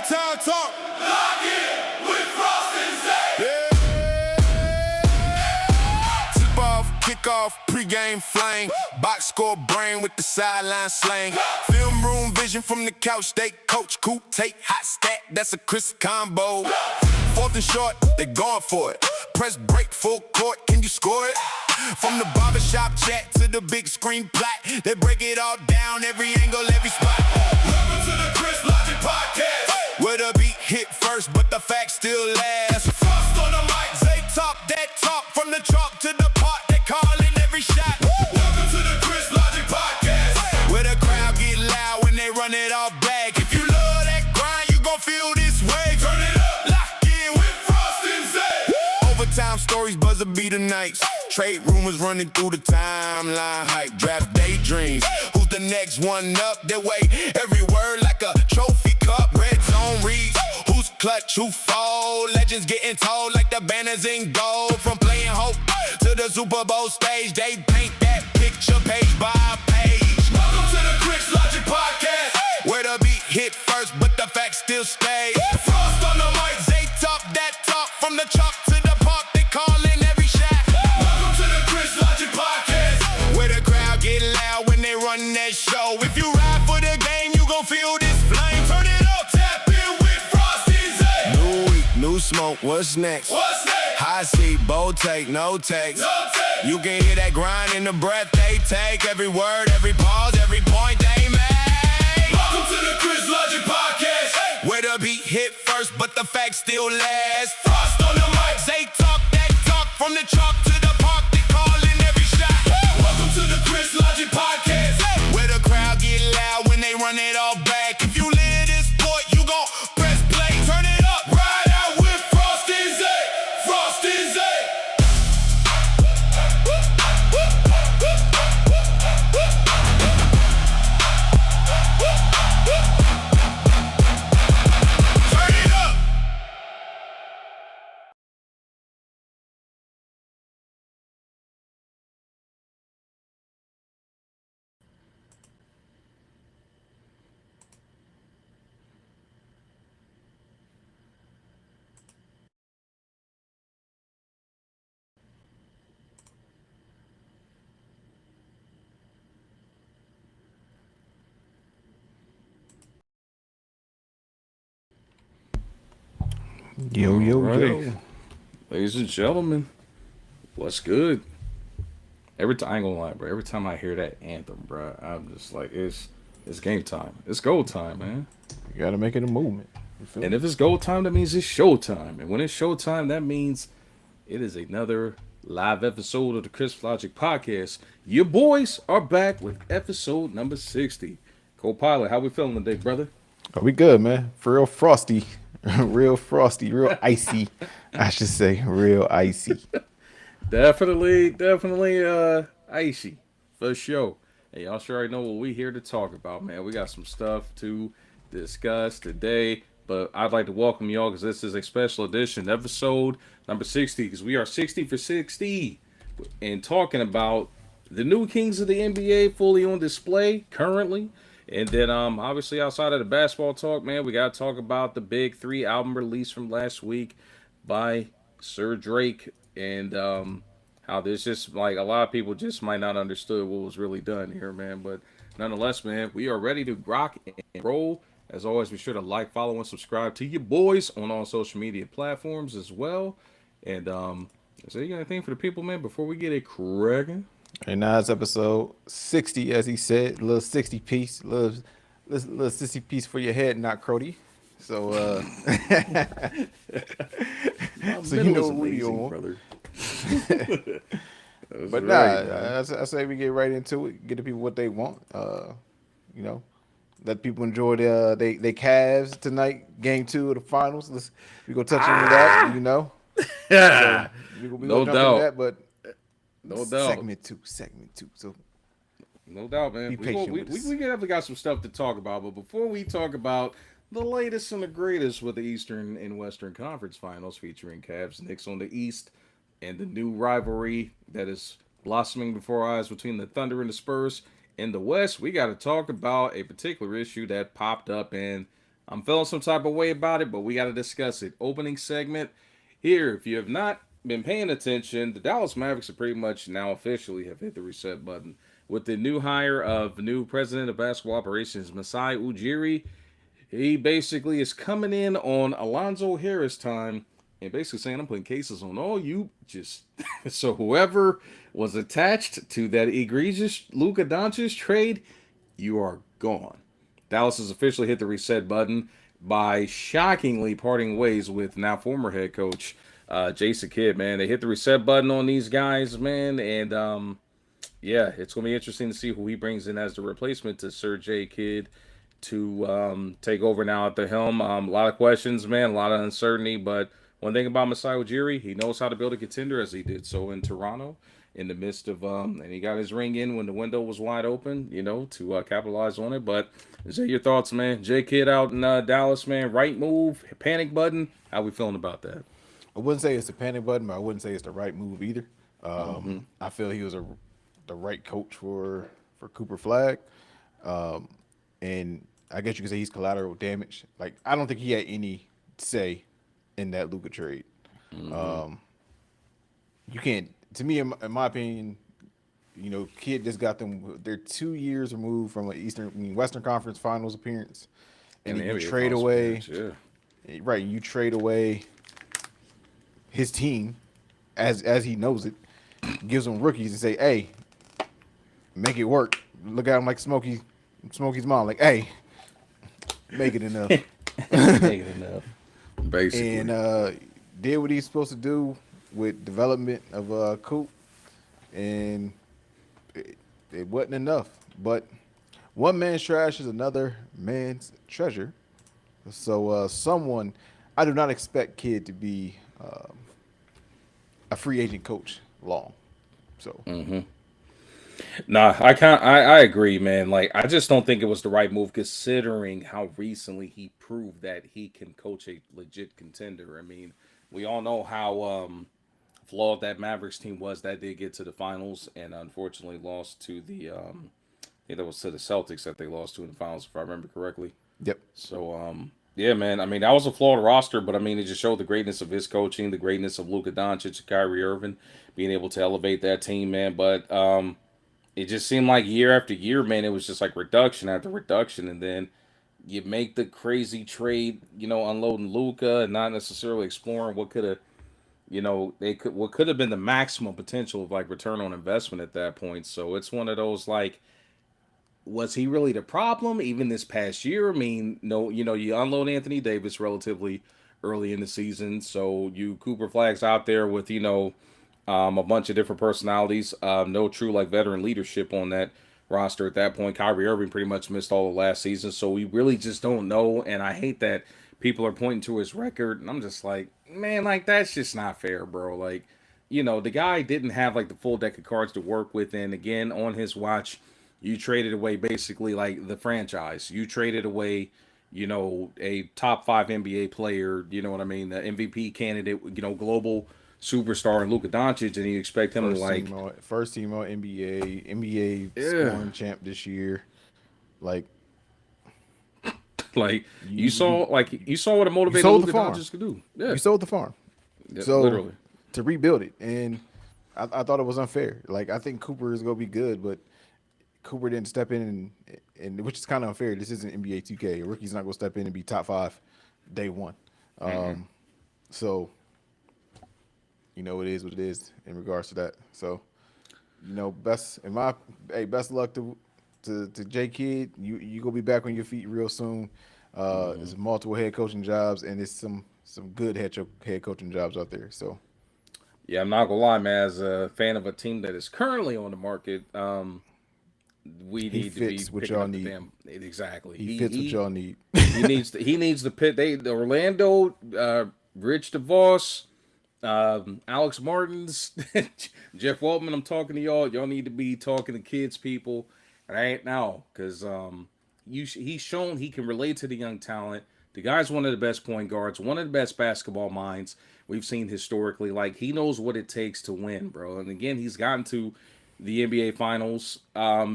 H-Town talk. Lock in with Frost Zay. Yeah. Tip off, kick off, pregame flame. Box score brain with the sideline slang. Film room vision from the couch. They coach, coop, take, hot stat. That's a crisp combo. Fourth and short, they going for it. Press break, full court, can you score it? From the barbershop chat to the big screen plat, they break it all down, every angle, every spot. Welcome to the Chris Logic Podcast. Where the beat hit first, but the facts still last. Frost on the mic. They talk that talk, from the chalk to the park, they calling every shot. Welcome to the Chris Logic Podcast. Where the crowd get loud when they run it all back. If you love that grind, you gon' feel this way. Turn it up. Lock in with Frost Zay. overtime stories, buzzer beater nights. Trade rumors running through the timeline. Hype, draft daydreams. Who's the next one up? They weigh every word like a trophy cup. Red zone reads. Who's clutch, who fall? Legends getting told like the banners in gold. From playing hope to the Super Bowl stage, they paint that picture page by page. Welcome to the Chris Logic Podcast. Where the beat hit first, but the facts still stay. Frost on the mic. They talk that talk, from the chalk to the park, they calling every shot. Welcome to the Chris Logic Podcast. Where the crowd get loud when they run that show. If you ride for the game, you gon' feel this flame. Turn it up. Tap in with Frost Zay. New week, new smoke, what's next? What's next? High seat, bold take, no takes. No take. You can hear that grind in the breath they take. Every word, every pause, every point they make. Welcome to the Chris Logic Podcast. Where the beat hit first, but the facts still last. Frost on the mic. They talk that talk, from the chalk to the park, they calling every shot. Welcome to the Chris Logic Podcast. Where the crowd get loud when they run it all back. If you live this sport, you gon' press play. Turn it up. Ride out with Frost Zay. Frost Zay. Turn it up. Yo. Right. Ladies and gentlemen, what's good? I ain't gonna lie, bro. Every time I hear that anthem, bro, I'm just like, it's game time. It's go time, man. You gotta make it a movement. You feel And me? if it's go time, that means it's show time. And when it's show time, that means it is another live episode of the Chris Logic Podcast. Your boys are back with episode number 60. Co-pilot, how we feeling today, brother? Oh, we good, man. For real frosty. Real frosty, real icy. I should say real icy. Definitely, icy for sure. Hey, y'all sure already know what we here to talk about, man. We got some stuff to discuss today, but I'd like to welcome y'all because this is a special edition, episode number 60, because we are 60 for 60 and talking about the new kings of the NBA fully on display currently. And then, obviously, outside of the basketball talk, man, we got to talk about the Big 3 album release from last week by Sir Drake, and how there's just, like, a lot of people just might not understood what was really done here, man. But nonetheless, man, we are ready to rock and roll. As always, be sure to like, follow, and subscribe to your boys on all social media platforms as well. And, so you got anything for the people, man, before we get it cracking? And now it's episode 60, as he said. Little 60 piece. Little 60 piece for your head, not Crody. So, so you know what we on. Brother. But nah, I say we get right into it. Get the people what they want. You know, let people enjoy they Cavs tonight, game 2 of the finals. We gonna touch on that, you know. Yeah, So we no gonna jump into doubt. that, but No doubt. segment two. So No doubt, man. Be We patient with us. definitely got some stuff to talk about, but before we talk about the latest and the greatest with the Eastern and Western Conference Finals featuring Cavs, Knicks on the East, and the new rivalry that is blossoming before our eyes between the Thunder and the Spurs in the West, we got to talk about a particular issue that popped up in I'm feeling some type of way about it, but we got to discuss it. Opening segment here. If you have not been paying attention, the Dallas Mavericks are pretty much now officially have hit the reset button with the new hire of the new president of basketball operations, Masai Ujiri. He basically is coming in on Alonzo Harris time and basically saying, I'm putting cases on all you. Just so whoever was attached to that egregious Luka Doncic trade, you are gone. Dallas has officially hit the reset button by shockingly parting ways with now former head coach Jason Kidd. Man, they hit the reset button on these guys, man, and yeah, it's gonna be interesting to see who he brings in as the replacement to Sir J. Kidd to take over now at the helm. A lot of questions, man, a lot of uncertainty. But one thing about Masai Ujiri, he knows how to build a contender, as he did so in Toronto in the midst of and he got his ring in when the window was wide open, to capitalize on it. But is that your thoughts, man? J Kidd out in Dallas, man. Right move, panic button. How we feeling about that? I wouldn't say it's a panic button, but I wouldn't say it's the right move either. I feel he was the right coach for Cooper Flag, and I guess you could say he's collateral damage. Like, I don't think he had any say in that Luka trade. You can't. To me, in my opinion, Kidd just got them. They're 2 years removed from an Western Conference Finals appearance, and then you trade away. Right, you trade away his team, as he knows it, gives them rookies and say, "Hey, make it work." Look at him like Smokey's mom, like, "Hey, make it enough." Make it enough, basically. And did what he's supposed to do with development of Coop, and it wasn't enough. But one man's trash is another man's treasure. So I do not expect Kidd to be a free agent coach long. So. Nah, I agree, man. Like, I just don't think it was the right move considering how recently he proved that he can coach a legit contender. I mean, we all know how flawed that Mavericks team was that did get to the finals and unfortunately lost to the I think that was to the Celtics that they lost to in the finals, if I remember correctly. Yep. So yeah, man. I mean, that was a flawed roster, but I mean, it just showed the greatness of his coaching, the greatness of Luka Doncic and Kyrie Irving being able to elevate that team, man. But it just seemed like year after year, man, it was just like reduction after reduction, and then you make the crazy trade, unloading Luka and not necessarily exploring what could have, what could have been the maximum potential of like return on investment at that point. So it's one of those like, was he really the problem even this past year? I mean, no, you unload Anthony Davis relatively early in the season, so you Cooper Flags out there with a bunch of different personalities, no true like veteran leadership on that roster at that point. Kyrie Irving pretty much missed all of last season, so we really just don't know. And I hate that people are pointing to his record, and I'm just like, man, like that's just not fair, bro. Like, the guy didn't have like the full deck of cards to work with, and again, on his watch, you traded away basically like the franchise. You traded away, a top 5 NBA player. You know what I mean? The MVP candidate, global superstar in Luka Doncic, and you expect him first team all NBA scoring champ this year. Like you saw what a motivated Luka Doncic could do. Yeah, you sold the farm. Yeah, so literally to rebuild it, and I thought it was unfair. Like, I think Cooper is gonna be good, but Cooper didn't step in, and which is kind of unfair. This isn't NBA 2K. A rookie's not gonna step in and be top 5 day one. So. It is what it is in regards to that. So, best luck to J Kidd. You gonna be back on your feet real soon. There's multiple head coaching jobs, and there's some good head coaching jobs out there. So, yeah, I'm not gonna lie, man. As a fan of a team that is currently on the market, we need to be picking up the damn exactly. He fits what y'all need. he needs to pit. The Orlando, Rich DeVos. Alex Martins, Jeff Waltman, I'm talking to y'all. Y'all need to be talking to kids, people, right now, because he's shown he can relate to the young talent. The guy's one of the best point guards, one of the best basketball minds we've seen historically. Like, he knows what it takes to win, bro. And again, he's gotten to the NBA Finals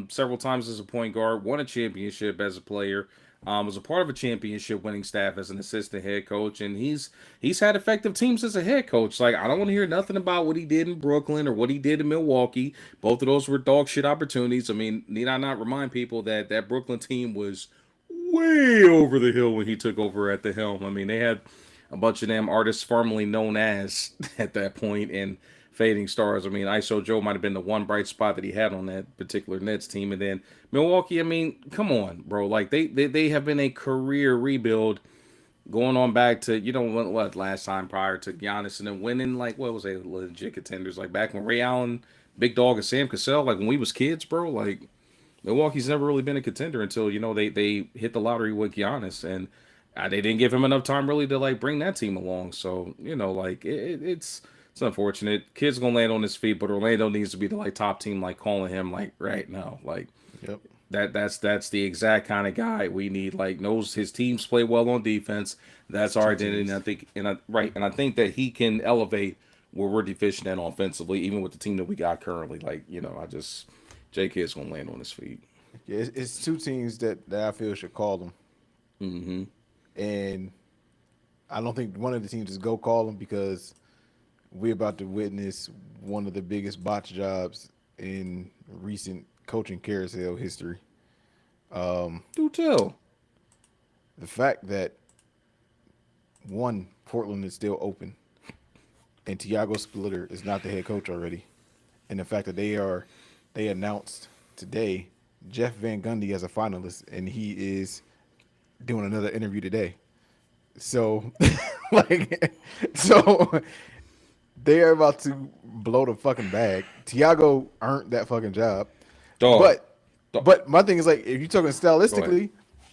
several times as a point guard, won a championship as a player. Was a part of a championship winning staff as an assistant head coach, and he's had effective teams as a head coach. Like, I don't want to hear nothing about what he did in Brooklyn or what he did in Milwaukee. Both of those were dog shit opportunities. I mean, need I not remind people that that Brooklyn team was way over the hill when he took over at the helm. I mean, they had a bunch of them artists formerly known as at that point and fading stars. I mean, ISO Joe might have been the one bright spot that he had on that particular Nets team. And then Milwaukee, I mean, come on, bro. Like, they have been a career rebuild going on back to, you know, what last time prior to Giannis and then winning, like, what was they, legit contenders? Like, back when Ray Allen, Big Dog, and Sam Cassell, like, when we was kids, bro, like, Milwaukee's never really been a contender until, you know, they hit the lottery with Giannis, and they didn't give him enough time really to, like, bring that team along. So, you know, like, it's unfortunate. Kid's gonna land on his feet, but Orlando needs to be the, like, top team, like, calling him, like, right now. Like, Yep. that's the exact kind of guy we need. Like, knows his teams play well on defense. That's our identity. And I think, and I think that he can elevate where we're deficient at offensively, even with the team that we got currently. Like, you know, J Kid's gonna land on his feet. Yeah, it's two teams that I feel should call them. Mm-hmm. And I don't think one of the teams is go call them because we're about to witness one of the biggest botch jobs in recent coaching carousel history. Do tell. The fact that Portland is still open and Tiago Splitter is not the head coach already. And the fact that they announced today Jeff Van Gundy as a finalist and he is doing another interview today. So so they are about to blow the fucking bag. Tiago earned that fucking job. Dog. But my thing is, like, if you're talking stylistically,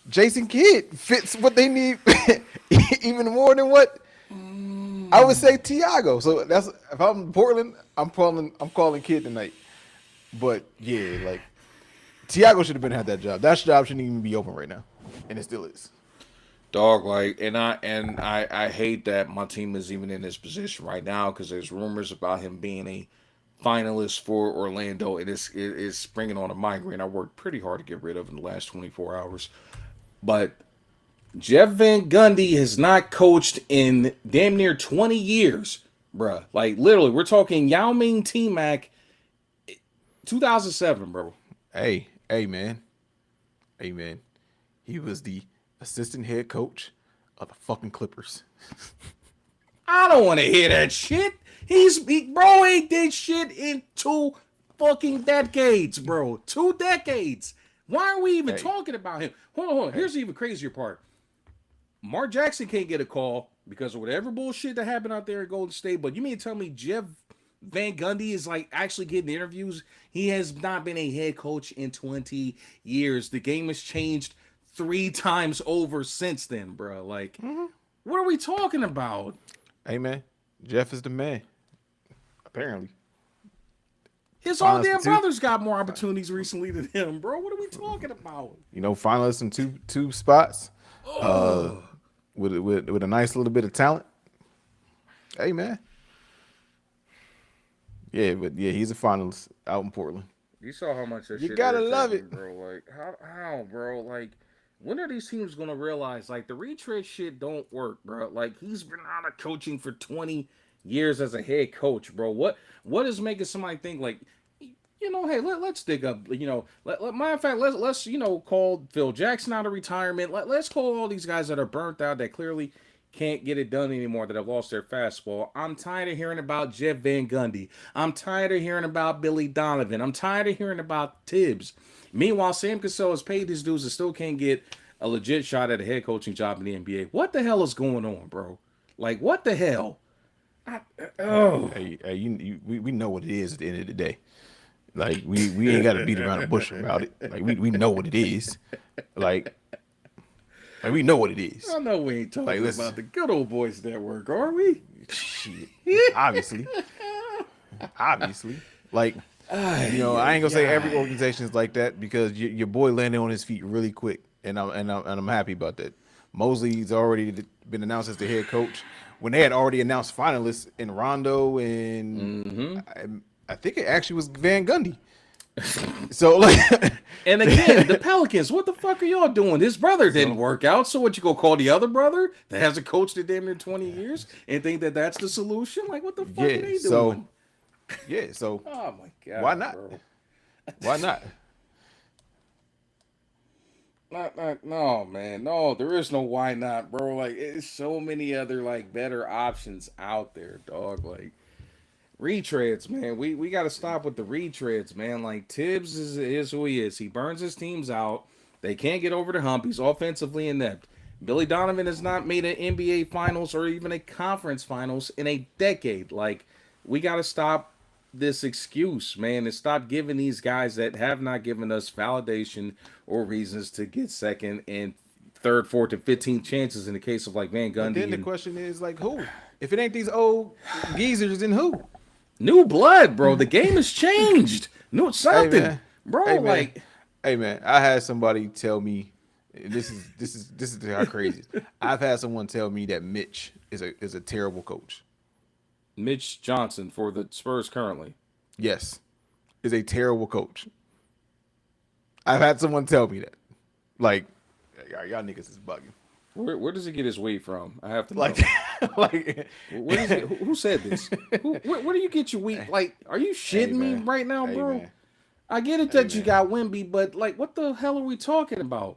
Jason Kidd fits what they need even more than what I would say Tiago. So that's, if I'm Portland, I'm calling Kidd tonight. But yeah, like, Tiago should have had that job. That job shouldn't even be open right now, and it still is. Dog, like, and I hate that my team is even in this position right now because there's rumors about him being a finalist for Orlando. It is springing on a migraine I worked pretty hard to get rid of in the last 24 hours. But Jeff Van Gundy has not coached in damn near 20 years, bruh. Like, literally, we're talking Yao Ming T-Mac 2007, bro. Hey, man. He was the assistant head coach of the fucking Clippers. I don't want to hear that shit. Bro ain't did shit in 2 fucking decades, bro. 2 decades. Why are we even talking about him? Hold on. Here's the even crazier part. Mark Jackson can't get a call because of whatever bullshit that happened out there at Golden State. But you mean to tell me Jeff Van Gundy is, like, actually getting interviews? He has not been a head coach in 20 years. The game has changed 3 times over since then, bro. Like, What are we talking about? Hey, man. Jeff is the man. Apparently. His own damn brother's got more opportunities recently than him, bro. What are we talking about? You know, finalists in two spots. With a nice little bit of talent. Hey, man. Yeah, but yeah, he's a finalist out in Portland. You saw how much that you shit gotta love it, bro. Like, how, bro? Like, when are these teams gonna realize, like, the retread shit don't work, bro? Like, he's been out of coaching for 20 years as a head coach, bro. What is making somebody think, like, you know, hey, let's dig up, you know, matter of fact, let's you know, call Phil Jackson out of retirement. Let's call all these guys that are burnt out that clearly can't get it done anymore, that have lost their fastball. I'm tired of hearing about Jeff Van Gundy. I'm tired of hearing about Billy Donovan. I'm tired of hearing about Tibbs. Meanwhile, Sam Cassell has paid his dues and still can't get a legit shot at a head coaching job in the NBA. What the hell is going on, bro? Like, what the hell? Hey, we know what it is at the end of the day. Like, we ain't got to beat around the bush about it. Like, we know what it is. Like we know what it is. I know we ain't talking about the good old boys network, are we? Shit. Obviously. Like, you know, I ain't gonna say every organization is like that because your boy landed on his feet really quick, and I'm happy about that. Mosley's already been announced as the head coach when they had already announced finalists in Rondo and I think it actually was Van Gundy. So like, And again, the Pelicans, what the fuck are y'all doing? His brother didn't work out, so what you go call the other brother that hasn't coached in damn near 20 years and think that that's the solution? Like, what the fuck are they doing? So Oh my god, why not? bro. Why not? No, man, no, there is no why not, bro. Like, it's so many other like better options out there, dog. Like retreads, man. We got to stop with the retreads, man. Like Tibbs is who he is. He burns his teams out. They can't get over the hump. He's offensively inept. Billy Donovan has not made an NBA Finals or even a conference Finals in a decade. Like, we got to stop this excuse, man, and stop giving these guys that have not given us validation or reasons to get second and third, fourth, and 15 chances in the case of like Van But Gundy. then the And question is like, who? If it ain't these old geezers, then who? new blood, bro. The game has changed. No, something, man. bro. Hey, man. Like, Hey man, I had somebody tell me this is how crazy it is. I've had someone tell me that Mitch is a terrible coach. Mitch Johnson for the Spurs currently. Yes, is a terrible coach. I've had someone tell me that. Like, y'all niggas is bugging. Where does he get his weight from? I have to know. Like, like Where does it, who said this? Where do you get your wheat? Like, are you shitting me man. right now, Hey, bro? man. I get it that you man. got Wemby, but like, what the hell are we talking about?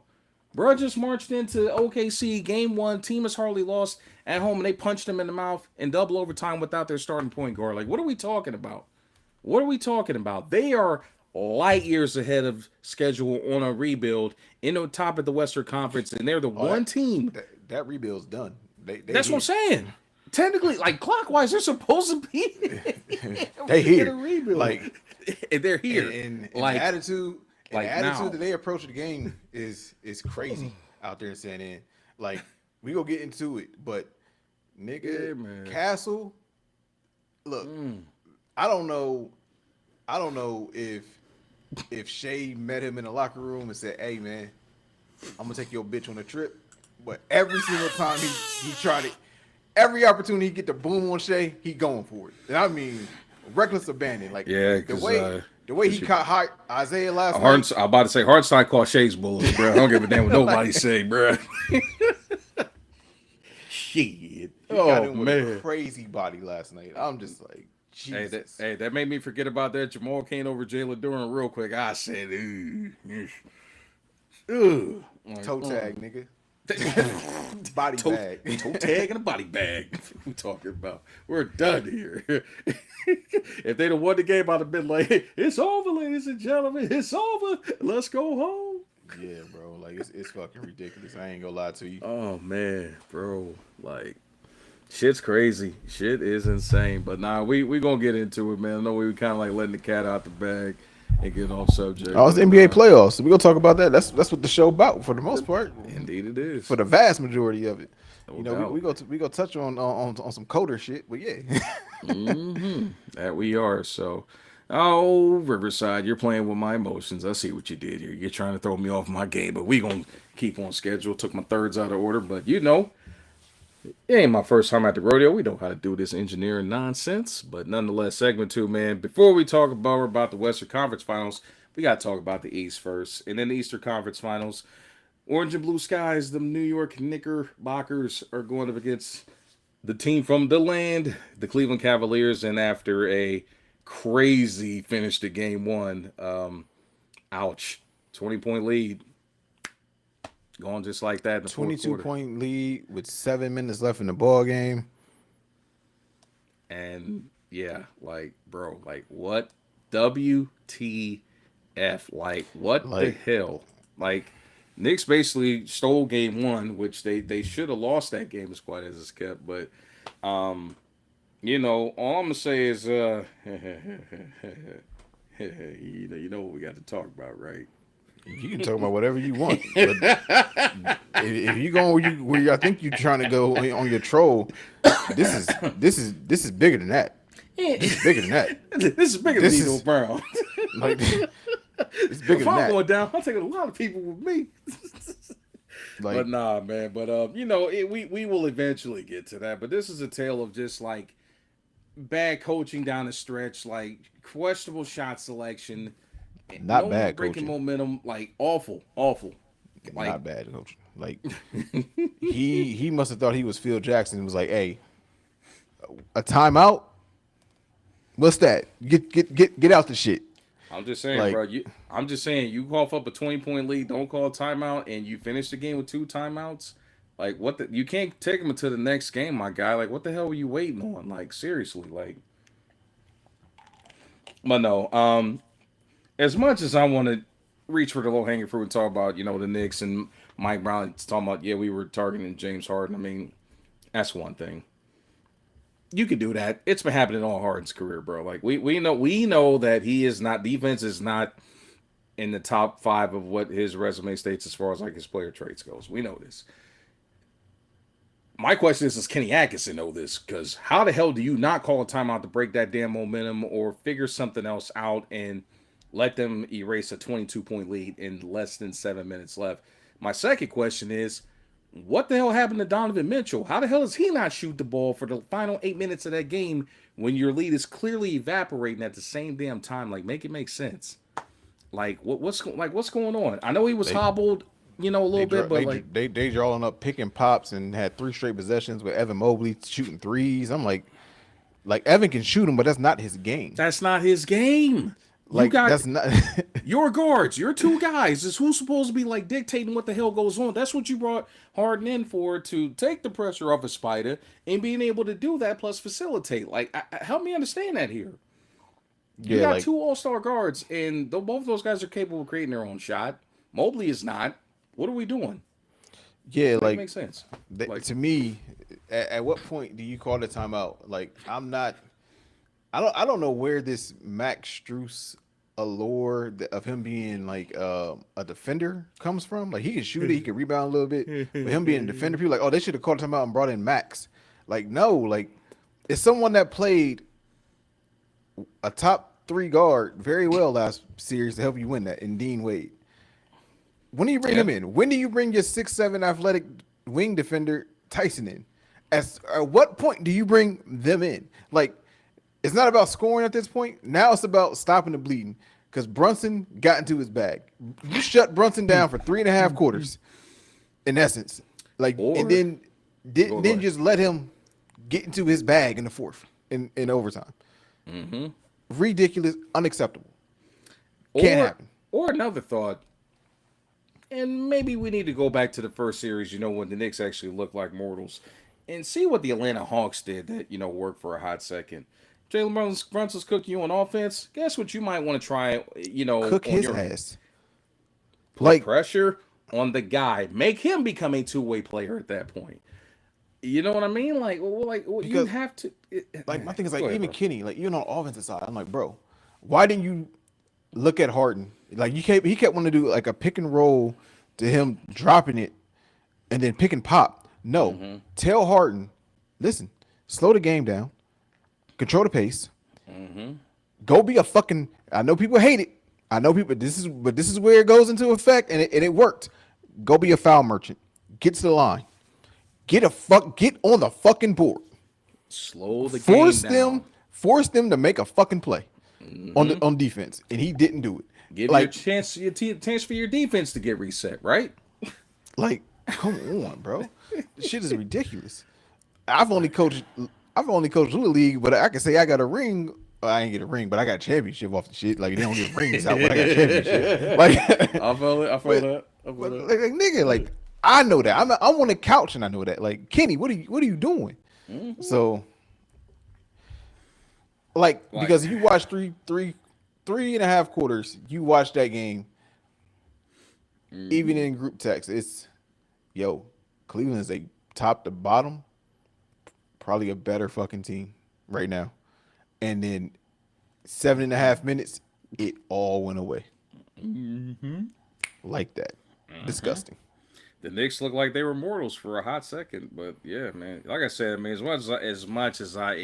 Bro just marched into OKC game one. Team has hardly lost at home, and they punched him in the mouth in double overtime without their starting point guard. Like, what are we talking about? What are we talking about? They are light years ahead of schedule on a rebuild in the top of the Western Conference, and they're the one team. That rebuild's done. That's what I'm saying. Technically, like clockwise, they're supposed to be. They here. in a rebuild. Like, and they're here. And like the attitude, like the attitude now. that they approach the game is crazy out there in San Antonio. Like, we gonna get into it, but nigga, Yeah, man. Castle, look, I don't know if Shea met him in the locker room and said, "Hey man, I'm gonna take your bitch on a trip," but every single time he tried it, every opportunity he get the boom on Shea, he going for it. And I mean, reckless abandon. Like, Yeah, the way he caught hot Isaiah last I'm night. about to say Hartenstein called Shay's bullets, bro. I don't give a damn what nobody say, bro. Shit. He got Oh him with a man. crazy body last night. I'm just like, Jesus. That made me forget about that Jamal Cain over Jalen Duran real quick. I said, ooh. Like, Toe tag, nigga. Body bag. Toe tag and a body bag. We talking about. We're done here. If they'd have won the game, I'd have been like, it's over, ladies and gentlemen. It's over. Let's go home. Yeah, bro. Like, it's fucking ridiculous. I ain't gonna lie to you. Oh man, bro. Like, shit's crazy. Shit is insane. But nah, we gonna get into it, man. I know we kind of like letting the cat out the bag and get off subject. Oh, it's NBA playoffs. We gonna talk about that. That's what the show about for the most part. Indeed, it is. For the vast majority of it. No You know, doubt. we go touch on some coder shit, but yeah. That we are. So, oh, Riverside, you're playing with my emotions. I see what you did here. You're trying to throw me off my game, but we gonna keep on schedule. Took my thirds out of order, but you know, it ain't my first time at the rodeo. We know how to do this engineering nonsense, but nonetheless, segment 2, man. Before we talk about the Western Conference Finals, we gotta talk about the East first, and then the Eastern Conference Finals. Orange and blue skies, the New York Knickerbockers are going up against the team from the land, the Cleveland Cavaliers, and after a crazy finish to game one, 20-point lead. Going just like that in the fourth 22 quarter. point lead with 7 minutes left in the ball game. And yeah, like, bro, like, what? WTF? Like, what the hell? Like, Knicks basically stole game one, which they should have lost that game as quiet as it's kept. But, you know, all I'm going to say is, you know what we got to talk about, right? You can talk about whatever you want. But if you go where I think you're trying to go on your troll, this is bigger than that. This is bigger than that. This is bigger than Nino Brown. Like, it's bigger If than I'm that. going down, I'm taking a lot of people with me. Like, But nah, man. But you know, we will eventually get to that. But this is a tale of just like bad coaching down the stretch, like questionable shot selection, Not more bad breaking coaching. momentum. Like awful, awful. Like Not bad coaching. Like he must have thought he was Phil Jackson and was like, hey, a timeout? What's that? Get out the shit. I'm just saying, Like, bro. I'm just saying, you cough up a 20-point lead, don't call a timeout, and you finish the game with 2 timeouts. Like, what the? You can't take them to the next game, my guy. Like, what the hell were you waiting on? Like, seriously, like. But no, as much as I want to reach for the low hanging fruit and talk about, the Knicks and Mike Brown talking about, yeah, we were targeting James Harden. I mean, that's one thing. You could do that. It's been happening all Harden's career, bro. Like we know that he is not defense is not in the top 5 of what his resume states as far as like his player traits goes. We know this. My question is, does Kenny Atkinson know this? Because how the hell do you not call a timeout to break that damn momentum or figure something else out and let them erase a 22-point lead in less than 7 minutes left? My second question is, what the hell happened to Donovan Mitchell? How the hell does he not shoot the ball for the final 8 minutes of that game when your lead is clearly evaporating at the same damn time? Like, make it make sense. Like, what's going on? I know he was hobbled, a little bit, but they drawing up picking pops and had 3 straight possessions with Evan Mobley shooting threes. I'm like Evan can shoot them, but that's not his game. That's not his game. That's not your guards, your 2 guys is who's supposed to be like dictating what the hell goes on. That's what you brought Harden in for, to take the pressure off of Spider and being able to do that plus facilitate. Like, help me understand that here. You got 2 all-star guards, and both of those guys are capable of creating their own shot. Mobley is not. What are we doing? Yeah, That makes sense. To me, at what point do you call the timeout? Like, I don't know where this Max Strus allure of him being like a defender comes from. Like, he can shoot it, he can rebound a little bit, but him being a defender, people are like, oh, they should have called a timeout and brought in Max. Like, no, like, it's someone that played a top 3 guard very well last series to help you win that in Dean Wade. When do you bring him in? When do you bring your 6'7" athletic wing defender Tyson in? At what point do you bring them in? Like, it's not about scoring at this point. Now it's about stopping the bleeding, because Brunson got into his bag. You shut Brunson down for 3.5 quarters, in essence. Like, and then didn't just let him get into his bag in the fourth in overtime. Mm-hmm. Ridiculous, unacceptable. Can't happen. Or another thought, and maybe we need to go back to the first series, when the Knicks actually looked like mortals, and see what the Atlanta Hawks did that, worked for a hot second. Jalen Brunson's cooking you on offense. Guess what you might want to try, cook his your ass. Put pressure on the guy. Make him become a 2-way player at that point. You know what I mean? Like, you have to. My thing is, like, ahead, even bro. Kenny, like, even on the offensive side, I'm like, bro, why didn't you look at Harden? Like, he kept wanting to do like a pick and roll to him dropping it and then pick and pop. No, tell Harden, listen, slow the game down, control the pace, go be a fucking. I know people hate it. I know people. This is where it goes into effect, and it worked. Go be a foul merchant. Get to the line. Get on the fucking board. Slow the game down. Force them to make a fucking play on defense, and he didn't do it. Give your chance for your defense to get reset, right? Like, come on, bro. This shit is ridiculous. I've only coached Little League, but I can say I got a ring. I ain't get a ring, but I got a championship off the shit. Like, they don't get rings out, but I got a championship. Like, I feel that. Like, nigga, like, I know that. I'm on the couch and I know that. Like, Kenny, what are you doing? So, because you watch three and a half quarters, you watch that game, even in group text, it's, Cleveland is a top to bottom, probably a better fucking team right now. And then 7.5 minutes, it all went away. Like that. Disgusting. The Knicks look like they were mortals for a hot second, but yeah, man. Like I said, man, as much as I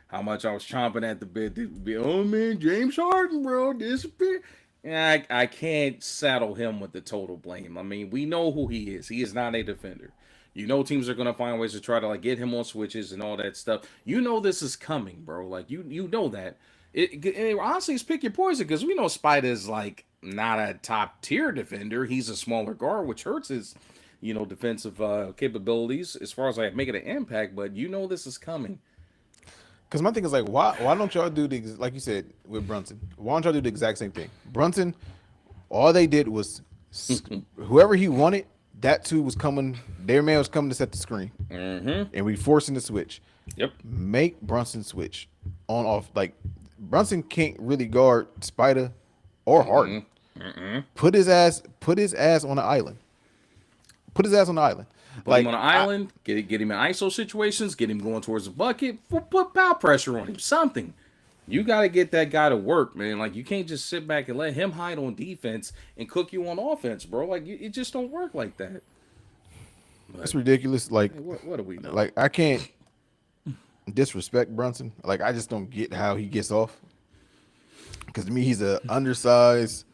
how much I was chomping at the bit to be, oh man, James Harden, bro, disappear. And I can't saddle him with the total blame. I mean, we know who he is. He is not a defender. Teams are gonna find ways to try to like get him on switches and all that stuff. This is coming, bro. Like you know that. Honestly, it's pick your poison because we know Spider's like not a top tier defender. He's a smaller guard, which hurts his, defensive capabilities as far as like making an impact. But this is coming. Because my thing is like, why don't y'all do like you said with Brunson? Why don't y'all do the exact same thing? Brunson, all they did was whoever he wanted, that too was coming. Their man was coming to set the screen, and we forcing the switch. Yep. Make Brunson switch on off. Like Brunson can't really guard Spider or Harden. Put his ass on the island. Put his ass on the island. Put him on an island, get him in ISO situations, get him going towards the bucket, put foul pressure on him, something. You got to get that guy to work, man. Like, you can't just sit back and let him hide on defense and cook you on offense, bro. Like, it just don't work like that. That's ridiculous. Like, hey, what do we know? Like, I can't disrespect Brunson. Like, I just don't get how he gets off. Because to me, he's a undersized,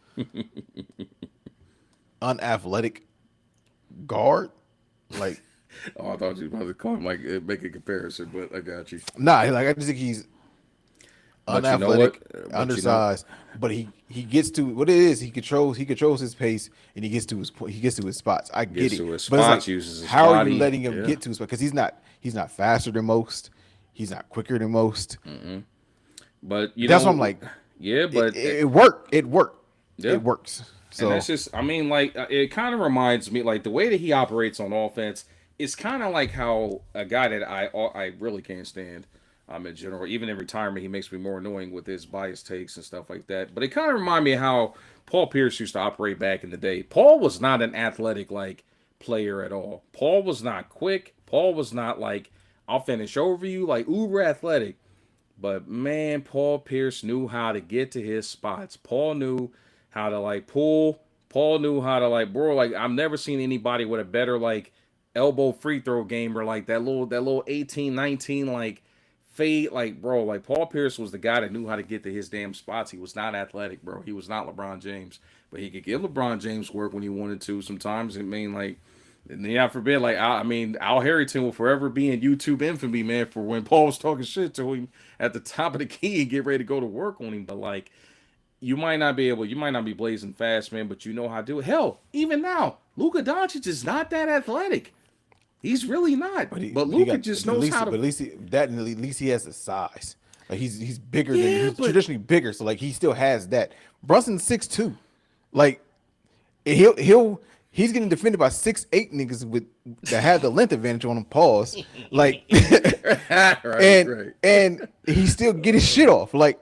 unathletic guard. Like, I thought you were about to call him like make a comparison, but I got you. Nah, like I just think he's unathletic, undersized, but he gets to what it is. He controls his pace and he gets to his spots. I get it, but it's like, how are you letting him get to his spot? Because he's not faster than most. He's not quicker than most. But that's what I'm like. Yeah, but it worked. It worked. Yeah. It works. So and that's just, I mean, like, it kind of reminds me, like, the way that he operates on offense is kind of like how a guy that I really can't stand in general. Even in retirement, he makes me more annoying with his biased takes and stuff like that. But it kind of reminds me of how Paul Pierce used to operate back in the day. Paul was not an athletic, like, player at all. Paul was not quick. Paul was not, like, I'll finish over you, like, uber athletic. But, man, Paul Pierce knew how to get to his spots. Paul knew how to like pull. Paul knew how to like, bro, like I've never seen anybody with a better like elbow free throw game or like that little 18, 19 like fade. Like, bro, like Paul Pierce was the guy that knew how to get to his damn spots. He was not athletic, bro. He was not LeBron James, but he could give LeBron James work when he wanted to sometimes. I mean, like, and then I forbid, like, I mean, Al Harrington will forever be in YouTube infamy, man, for when Paul was talking shit to him at the top of the key and get ready to go to work on him. But like, you might not be blazing fast, man, but you know how to do it. Hell, even now, Luka Doncic is not that athletic. He's really not. But Luka just knows how to. But at least he has the size. Like he's bigger he's traditionally bigger, so like he still has that. Brunson's 6'2". Like he's getting defended by 6'8" niggas that have the length advantage on him. Pause. Like, and he still get his shit off. Like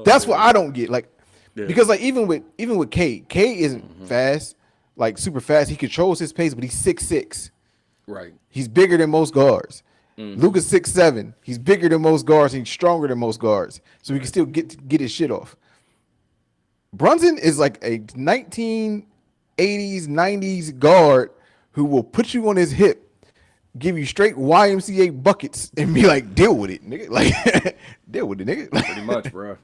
that's what I don't get. Like. Yeah. Because like even with K isn't fast, like super fast. He controls his pace, but he's 6'6". Right. He's bigger than most guards. Luka's 6'7". He's bigger than most guards. And he's stronger than most guards, so he can still get his shit off. Brunson is like a 1980s, 90s guard who will put you on his hip, give you straight YMCA buckets, and be like, deal with it, nigga. Like, deal with it, nigga. Pretty much, bro.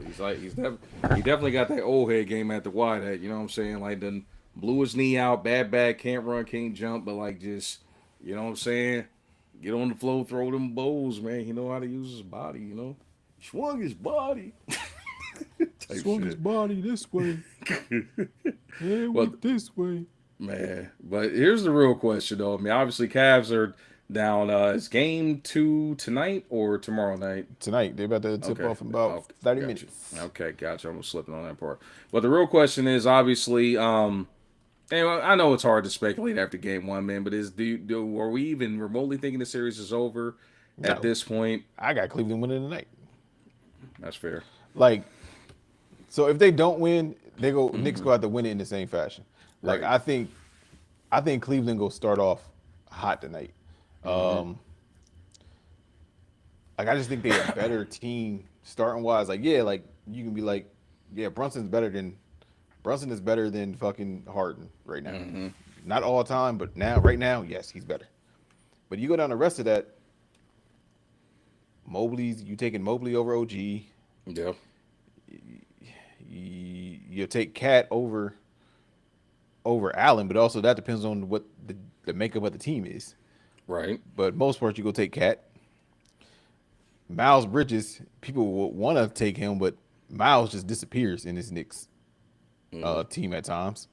He definitely got that old head game at the wide head. You know what I'm saying? Like, done blew his knee out, bad, can't run, can't jump, but like just, you know what I'm saying? Get on the floor, throw them bows, man. He know how to use his body, you know? Swung his body. Swung his body this way. This way. Man, but here's the real question, though. I mean, obviously, Cavs are down. Is game 2 tonight or tomorrow night? Tonight. They're about to tip off in about 30 minutes. Okay, gotcha. I'm slipping on that part. But the real question is, obviously, and I know it's hard to speculate after game 1, man, but are we even remotely thinking the series is over at this point? I got Cleveland winning tonight. That's fair. Like, so if they don't win, Knicks go out to win it in the same fashion. Like, right. I think Cleveland will start off hot tonight. Like, I just think they're a better team starting wise. Like, yeah, like you can be like, yeah, Brunson is better than fucking Harden right now. Not all the time, but right now, yes, he's better. But you go down the rest of that, you taking Mobley over OG. Yeah. You take Cat over Allen, but also that depends on what the makeup of the team is. Right. But most parts you go take Cat. Miles Bridges, people would want to take him, but Miles just disappears in his Knicks team at times.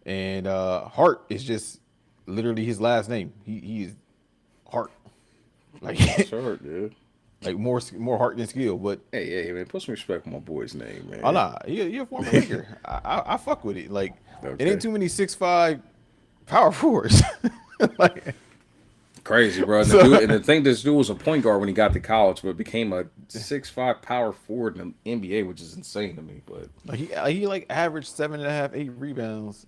And Hart is just literally his last name. He is Hart. Like Sure, dude. like more heart than skill. But Hey, man, put some respect on my boy's name, man. oh nah, he a former Laker. I fuck with it. Like it Okay. ain't too many 6'5" power forwards. Like Crazy, bro. And, So- the dude, and the thing, this dude was a point guard when he got to college, but became a 6'5" power forward in the NBA, which is insane to me. But like he like averaged 7.5, 8 rebounds.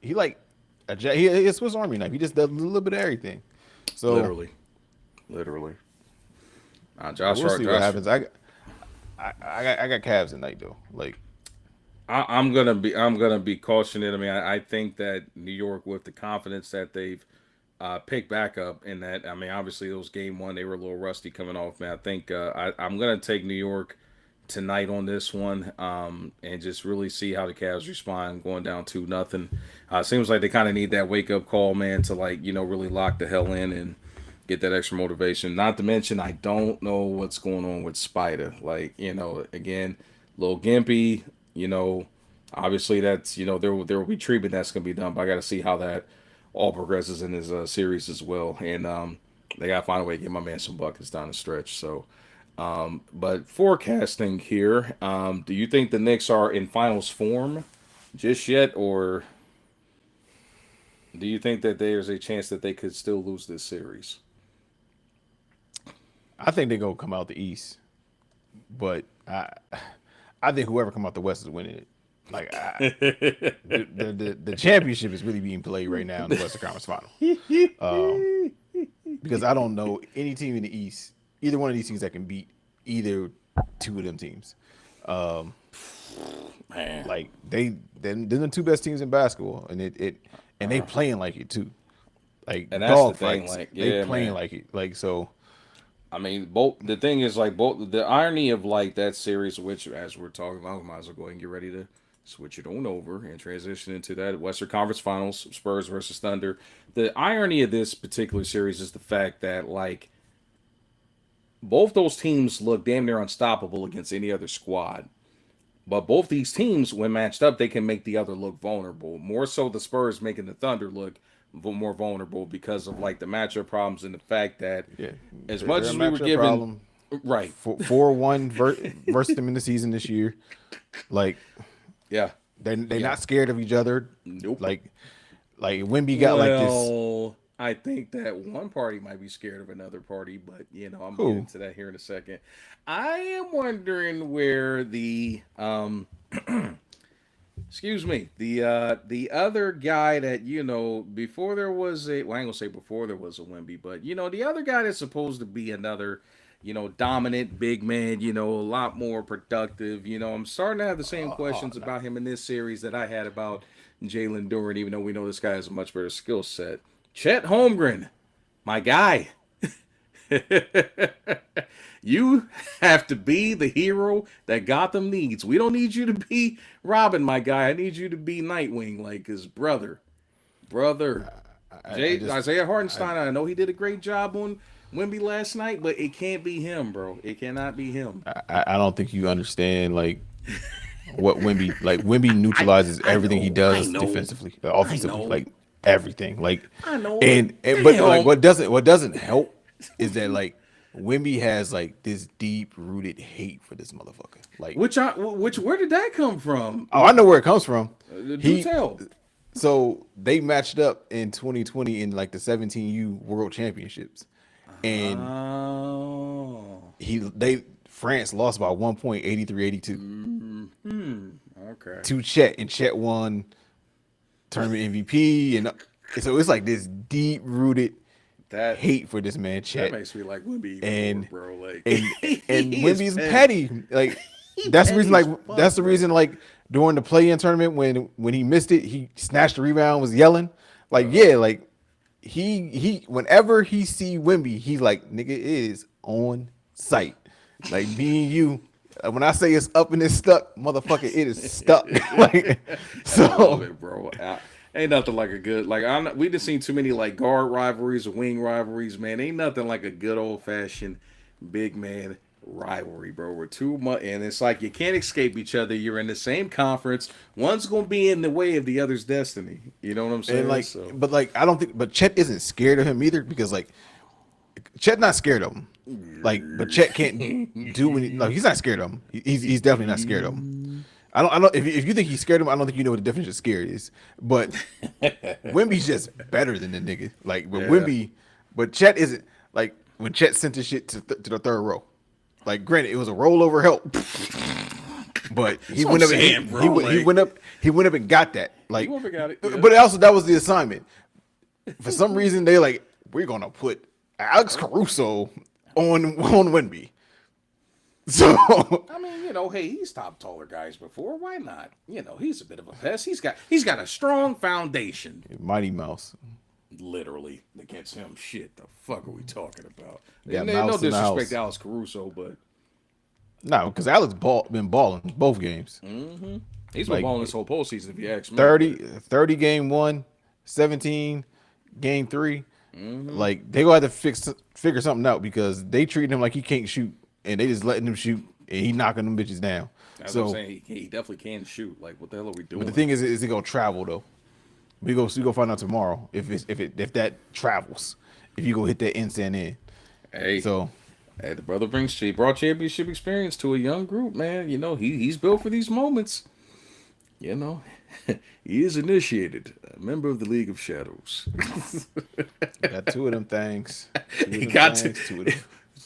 He like he a Swiss Army knife. He just does a little bit of everything. So literally. Josh we'll Hart. see what happens. I got Cavs tonight though. Like I'm gonna be cautioned. I mean, I think that New York, with the confidence that they've picked back up, in that, I mean, obviously it was game one, they were a little rusty coming off. Man, I think I'm gonna take New York tonight on this one, and just really see how the Cavs respond going down 2-0. Seems like they kind of need that wake up call, man, to like really lock the hell in and get that extra motivation. Not to mention, I don't know what's going on with Spider. Like, again, little gimpy. Obviously that's there will be treatment that's gonna be done, but I got to see how that all progresses in his series as well. And they got to find a way to get my man some buckets down the stretch. So, but forecasting here, do you think the Knicks are in finals form just yet, or do you think that there's a chance that they could still lose this series? I think they're gonna come out the East, but I think whoever come out the West is winning it. Like the championship is really being played right now in the Western Conference Final. Because I don't know any team in the East, either one of these teams that can beat either two of them teams. Man, Like they're the two best teams in basketball, and they playing like it too. Like And that's dog the thing, fights, like, they yeah, playing man. like it. Like so. I mean, both. The thing is, like, both the irony of like that series, which as we're talking about, we might as well go ahead and get ready to switch it on over and transition into that Western Conference Finals, Spurs versus Thunder. The irony of this particular series is the fact that like both those teams look damn near unstoppable against any other squad. But both these teams, when matched up, they can make the other look vulnerable. More so, the Spurs making the Thunder look more vulnerable because of like the matchup problems and the fact that as much as we were given problem. right, 4-1 versus them in the season this year. Like yeah, they're not scared of each other. Nope. Like Wemby got like this. Well, I think that one party might be scared of another party, but I'm Who? getting to that here in a second. I am wondering where the excuse me, the other guy that before there was a, well, I ain't gonna say before there was a Wemby, but the other guy that's supposed to be another dominant big man, a lot more productive. I'm starting to have the same questions about him in this series that I had about Jalen Duren, even though we know this guy has a much better skill set. Chet Holmgren, my guy. You have to be the hero that Gotham needs. We don't need you to be Robin, my guy. I need you to be Nightwing, like his brother. Isaiah Hartenstein, I know he did a great job on Wemby last night, but it can't be him, bro. It cannot be him. I don't think you understand like what Wemby like. Wemby neutralizes everything he does defensively, offensively, like everything. Like I know. and but like what doesn't help is that like Wemby has like this deep rooted hate for this motherfucker. Like Where did that come from? oh, I know where it comes from. Do tell. So they matched up in 2020 in like the 17U World Championships, and France lost by 1 point, 83-82. Okay. To Chet, and Chet won tournament MVP, and so it's like this deep rooted That hate for this man Chet. That makes me like Wemby, And- bro. Like, and he is Wemby's petty. Like that's the reason. Like that's the reason. Like during the play-in tournament when he missed it, he snatched the rebound, was yelling. Like yeah, like he whenever he see Wemby, he's like nigga it is on sight. Like me and you. When I say it's up and it's stuck, motherfucker, it is stuck. Like I love so. it, bro. Ain't nothing like a good we just seen too many like guard rivalries or wing rivalries, man. Ain't nothing like a good old fashioned big man rivalry, bro. We're too much, and it's like you can't escape each other. You're in the same conference. One's gonna be in the way of the other's destiny. You know what I'm saying? And like, So, but like, I don't think, but Chet isn't scared of him either because like, Chet not scared of him. Like, but Chet can't do any. No, he's not scared of him. He's definitely not scared of him. I don't. If you think he's scared of him, I don't think you know what the definition of scared is. But Wemby's just better than the nigga. Like, but but Chet isn't like when Chet sent his shit to the third row. Like, granted, it was a rollover help, but he went up. He went up and got that. Like, He went up and got it, yeah. But also that was the assignment. For some reason, they like we're gonna put Alex Caruso on Wemby. So I mean, you know, hey, he's topped taller guys before. Why not? You know, he's a bit of a pest. He's got a strong foundation. Mighty Mouse. Literally against him. Shit, the fuck are we talking about? Yeah, And no Mouse in the disrespect house. to Alex Caruso, but No, because Alex been balling both games. he's been Like, balling this whole postseason. If you ask me, 30 game 1, 17 game 3. Like they gonna have to figure something out because they treat him like he can't shoot and they just letting him shoot and he knocking them bitches down. That's So what I'm saying. He definitely can shoot. Like, what the hell are we doing? but the thing is he gonna travel though. We go find out tomorrow if that travels. If you go hit that instant in. hey, So hey, the brother brought championship experience to a young group, man. You know, he's built for these moments. You know, he is initiated, a member of the League of Shadows. got two of them things. He got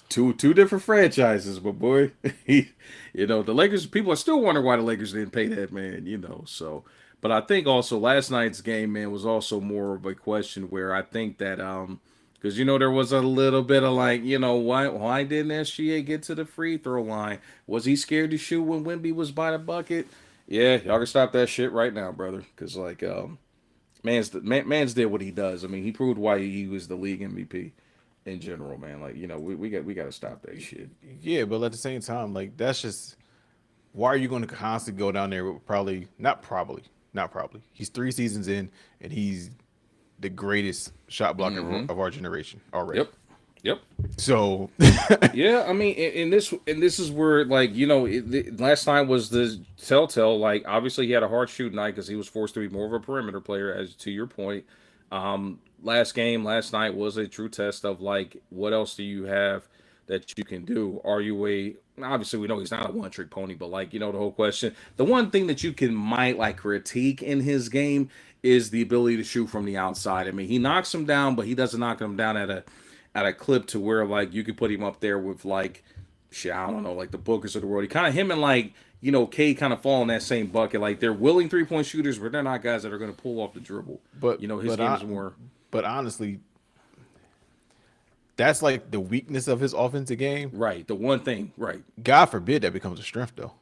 two different franchises, but boy, you know, the Lakers. People are still wondering why the Lakers didn't pay that man. You know, so. But I think also last night's game, man, was also more of a question where I think that because you know there was a little bit of like, you know, why didn't SGA get to the free throw line? Was he scared to shoot when Wemby was by the bucket? Yeah, y'all can stop that shit right now, brother. Because like man's did what he does. I mean, he proved why he was the league MVP in general, man. Like, you know, we got to stop that shit. Yeah, but at the same time, like that's just why are you going to constantly go down there with not probably. He's 3 seasons in and he's the greatest shot blocker of our generation already. Yep. So Yeah, I mean, and this is where, like, you know, last night was the telltale. Like, obviously, he had a hard shoot night because he was forced to be more of a perimeter player, as to your point. Last night was a true test of like, what else do you have that you can do? Are you obviously we know he's not a one-trick pony, but like, you know, the whole question, the one thing that you might like critique in his game is the ability to shoot from the outside. I mean, he knocks him down, but he doesn't knock him down at a clip to where like you could put him up there with like shit, I don't know, like the Bookers of the world. He kind of him and like, you know, K kind of fall in that same bucket. Like they're willing 3-point shooters, but they're not guys that are going to pull off the dribble. But you know, his game is more. But honestly, that's like the weakness of his offensive game. Right. The one thing. Right. God forbid that becomes a strength though.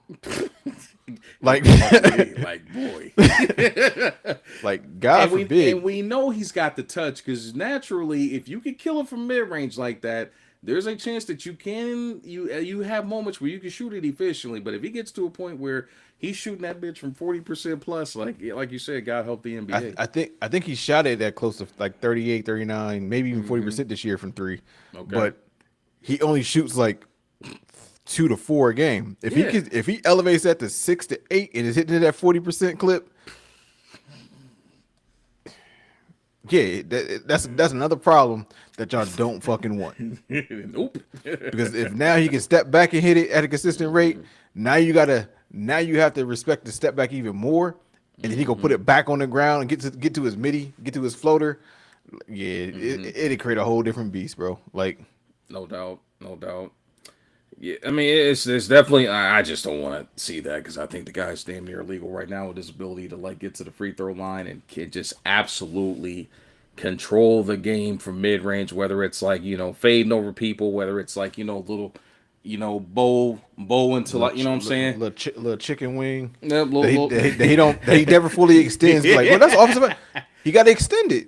Like, boy. like God forbid. And we know he's got the touch because naturally, if you can kill it from mid range like that, there's a chance that you have moments where you can shoot it efficiently. But if he gets to a point where he's shooting that bitch from 40% plus, like you said, God help the NBA. I think he shot it at close to like 38, 39, maybe even 40% this year from 3. Okay. But he only shoots like 2 to 4 a game. If he elevates that to 6 to 8 and is hitting that 40% clip, yeah, that's another problem that y'all don't fucking want. Nope. Because if now he can step back and hit it at a consistent rate, now you have to respect the step back even more, and then he gonna put it back on the ground and get to his midi, get to his floater. Yeah, it'd create a whole different beast, bro. Like, no doubt. Yeah, I mean, it's definitely. I just don't want to see that because I think the guy's damn near illegal right now with his ability to like get to the free throw line and can just absolutely control the game from mid range. Whether it's like, you know, fading over people, whether it's like, you know, little, you know, bow into like, you know what I'm saying, little chicken wing. Yeah, that he never fully extends. Like, well, that's offensive. He got to extend it.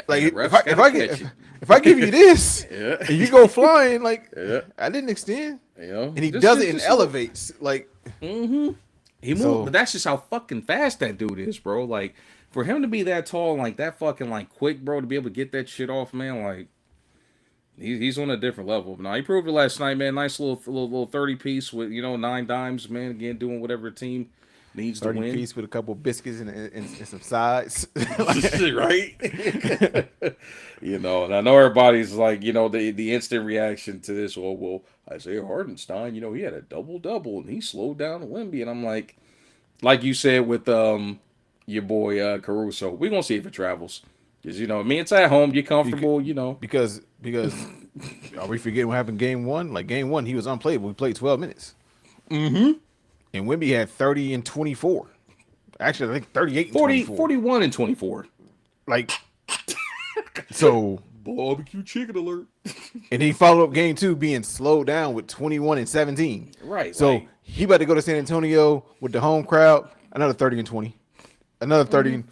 Like, if I give you this and you go flying, like, I didn't extend. You know, and he does it and elevates, like. He moved, but that's just how fucking fast that dude is, bro. Like, for him to be that tall, like that fucking like quick, bro, to be able to get that shit off, man, like, He's on a different level. Now he proved it last night, man. Nice little 30 piece with 9 dimes, man. Again, doing whatever the team needs to 30 win. piece with a couple biscuits and some sides. Right? And I know everybody's like, the instant reaction to this. Well, Isaiah Hardenstein, he had a double and he slowed down Wemby, and I'm like you said with your boy Caruso, we're gonna see if it travels. Because me, it's at home, you're comfortable, Because are we forgetting what happened game one? Like game one, he was unplayable. We played 12 minutes. Mm-hmm. And Wemby had 30 and 24. Actually, I think 38 and 40, 24. 41 and 24. Like, so. Barbecue chicken alert. And he followed up game two being slowed down with 21 and 17. Right. So he about to go to San Antonio with the home crowd, another 30 and 20. Another 30.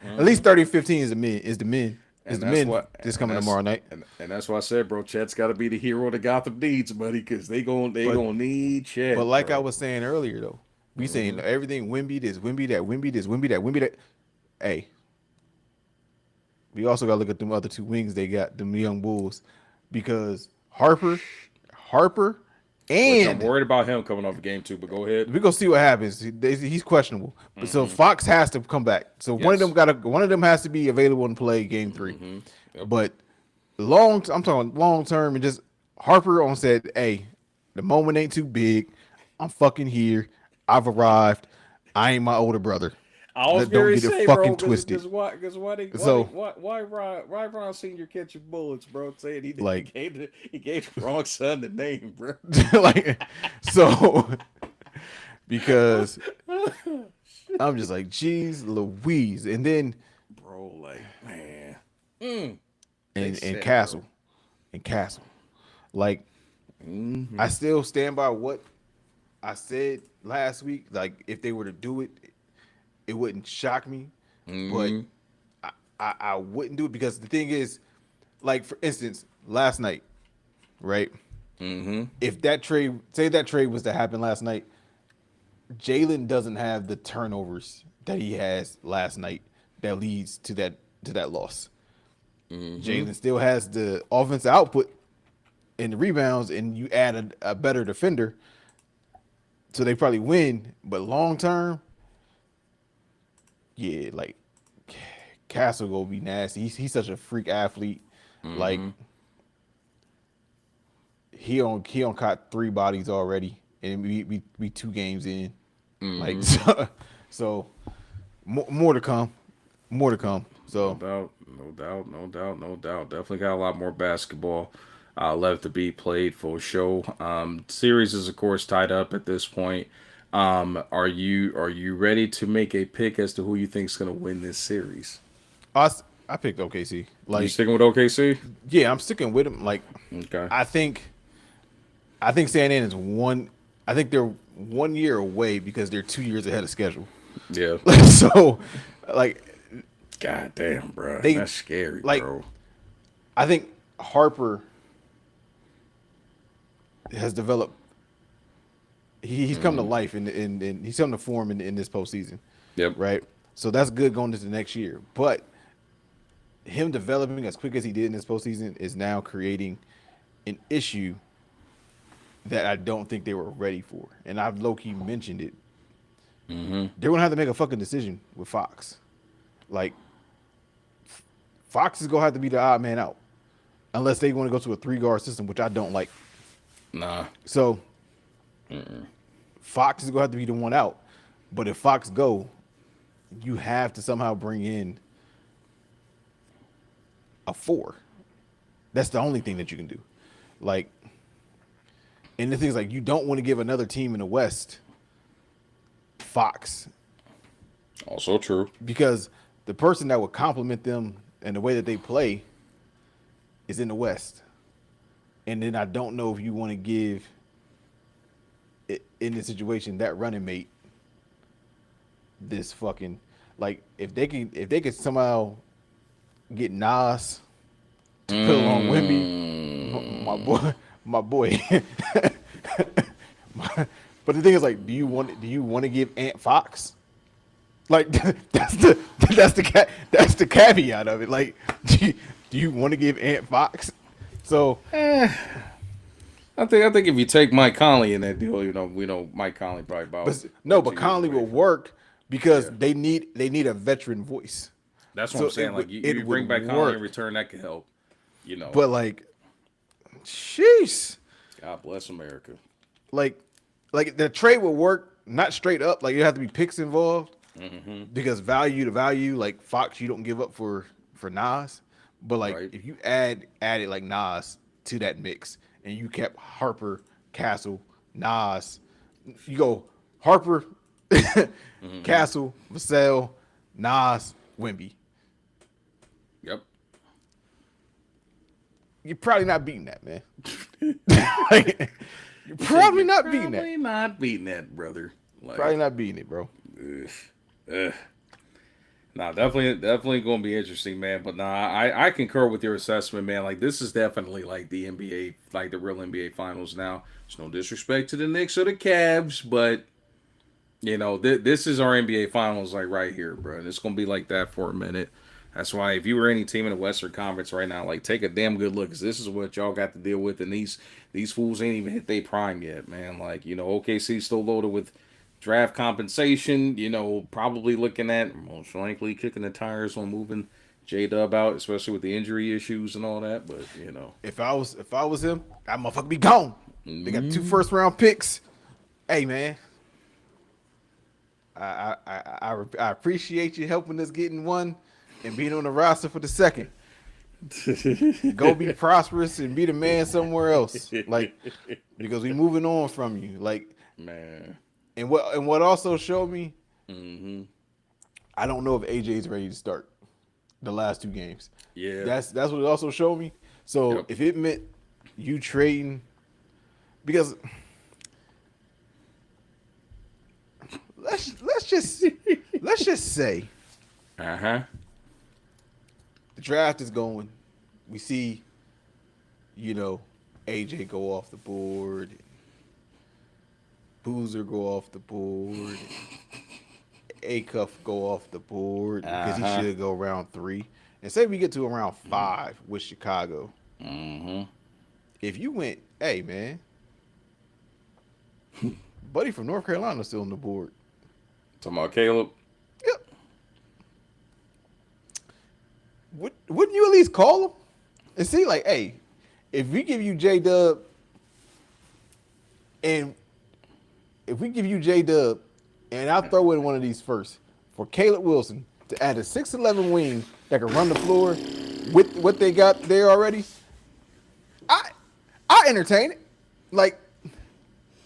At least 30 and 15 is the men. This coming tomorrow night. And that's why I said, bro, Chet's got to be the hero the Gotham needs, buddy, because they gonna need Chet. But like bro. I was saying earlier, though, we saying everything Wemby this, Wemby that, Wemby this, Wemby that, Wemby that. Hey, we also got to look at them other two wings they got, them young Bulls, because Harper, Which I'm and worried about him coming off game 2, but go ahead. we're gonna see what happens. He's questionable, but so Fox has to come back. So one of them has to be available and play game 3. Yep. But I'm talking long term, and just Harper on said, "Hey, the moment ain't too big. I'm fucking here. I've arrived. I ain't my older brother. I was Don't going get to it say, fucking bro, twisted." Because why Ron Senior catching bullets, bro? Saying he gave the wrong son the name, bro. Like, so because I'm just like, geez, Louise, and then Bro, like, man. and Castle, like, I still stand by what I said last week. Like, if they were to do it, it wouldn't shock me, but I wouldn't do it because the thing is, like, for instance, last night, right? If that trade was to happen last night, Jalen doesn't have the turnovers that he has last night that leads to that loss. Jalen still has the offensive output and the rebounds, and you add a better defender, so they probably win. But long term, yeah, like Castle gonna be nasty. He's such a freak athlete. Like he on caught 3 bodies already, and we 2 games in. Like so more to come. So No doubt. Definitely got a lot more basketball left to be played for sure. Series is of course tied up at this point. Are you ready to make a pick as to who you think is going to win this series? I picked OKC. Like, you sticking with OKC? Yeah, I'm sticking with him. Like, Okay. I think San Antonio is one. I think they're 1 year away because they're 2 years ahead of schedule. Yeah. So, like, God damn, bro. They- That's scary, like, bro. I think Harper has developed. He's come to life and he's come to form in this postseason. Yep. Right. So that's good going into the next year. But him developing as quick as he did in this postseason is now creating an issue that I don't think they were ready for. And I've low-key mentioned it. They're going to have to make a fucking decision with Fox. Like, Fox is going to have to be the odd man out. Unless they want to go to a 3-guard system, which I don't like. Nah. So, Fox is going to have to be the one out. But if Fox go, you have to somehow bring in a 4. That's the only thing that you can do. Like, and the thing is, like, you don't want to give another team in the West Fox. Also true. Because the person that would complement them and the way that they play is in the West. And then I don't know if you want to give it, in this situation, that running mate this fucking, like, if they could somehow get Nas to put along Wemby, my boy. But the thing is, like, do you want to give Ant Fox? Like, that's the caveat of it. Like, do you want to give Ant Fox? So I think if you take Mike Conley in that deal, we know Mike Conley probably about. but Conley will work because Yeah. they need a veteran voice. That's what So I'm saying. Like you bring back Conley in return, that could help. But like, sheesh, God bless America. like the trade will work, not straight up. Like, you have to be picks involved because value to value, like Fox, you don't give up for Nas. But like, Right. if you added like Nas to that mix, and you kept Harper, Castle, Nas, you go Harper, Castle, Vassell, Nas, Wemby. Yep. You're probably not beating that, man. Like, you're probably not beating that. Probably not beating that, brother. Like, Probably not beating it, bro. Nah, definitely going to be interesting, man. But nah, I concur with your assessment, man. Like, this is definitely like the NBA, like the real NBA Finals now. There's no disrespect to the Knicks or the Cavs, but this is our NBA Finals, like right here, bro. And it's going to be like that for a minute. That's why if you were any team in the Western Conference right now, like, take a damn good look, because this is what y'all got to deal with, and these fools ain't even hit their prime yet, man. Like, OKC's still loaded with draft compensation, probably looking at most likely kicking the tires on moving J-Dub out, especially with the injury issues and all that. But If I was him, that motherfucker be gone. They got 2 first-round picks. Hey, man, I appreciate you helping us getting one and being on the roster for the second. Go be prosperous and be the man somewhere else, like, because we moving on from you, like, man. And what also showed me, I don't know if AJ's ready to start the last 2 games. Yeah, that's what it also showed me. So if it meant you trading, because let's just say the draft is going. We see, AJ go off the board. Boozer go off the board. A-Cuff go off the board because he should go round 3. And say we get to around 5 with Chicago. If you went, hey, man, buddy from North Carolina still on the board. Talking about Caleb? Yep. Wouldn't you at least call him and see, like, hey, if we give you J-Dub and I'll throw in one of these first for Caleb Wilson to add a 6'11" wing that can run the floor with what they got there already, I entertain it. Like,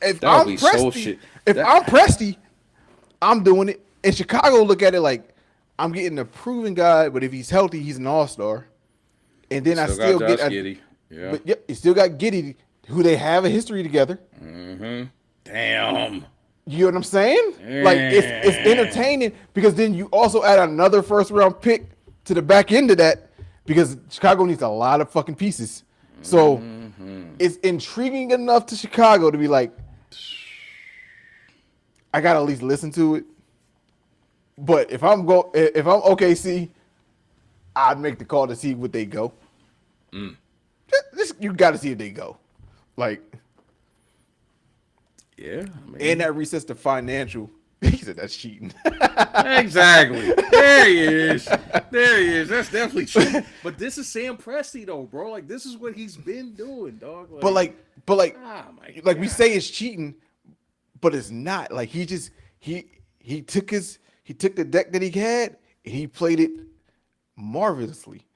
if I'm Presti, I'm doing it. And Chicago look at it like, I'm getting a proven guy, but if he's healthy, he's an all-star. And then I still get Giddey. Yeah. But yep, you still got Giddey, who they have a history together. Damn. You know what I'm saying? Like, it's entertaining because then you also add another first-round pick to the back end of that because Chicago needs a lot of fucking pieces. So it's intriguing enough to Chicago to be like, I gotta at least listen to it. But if I'm OKC, I'd make the call to see what they go. You got to see if they go, like. Yeah, and that resets the financial. He said that's cheating. Exactly. There he is. That's definitely cheating. But this is Sam Presti though, bro. Like, this is what he's been doing, dog. Like, but like we say it's cheating, but it's not. Like, he took the deck that he had and he played it marvelously.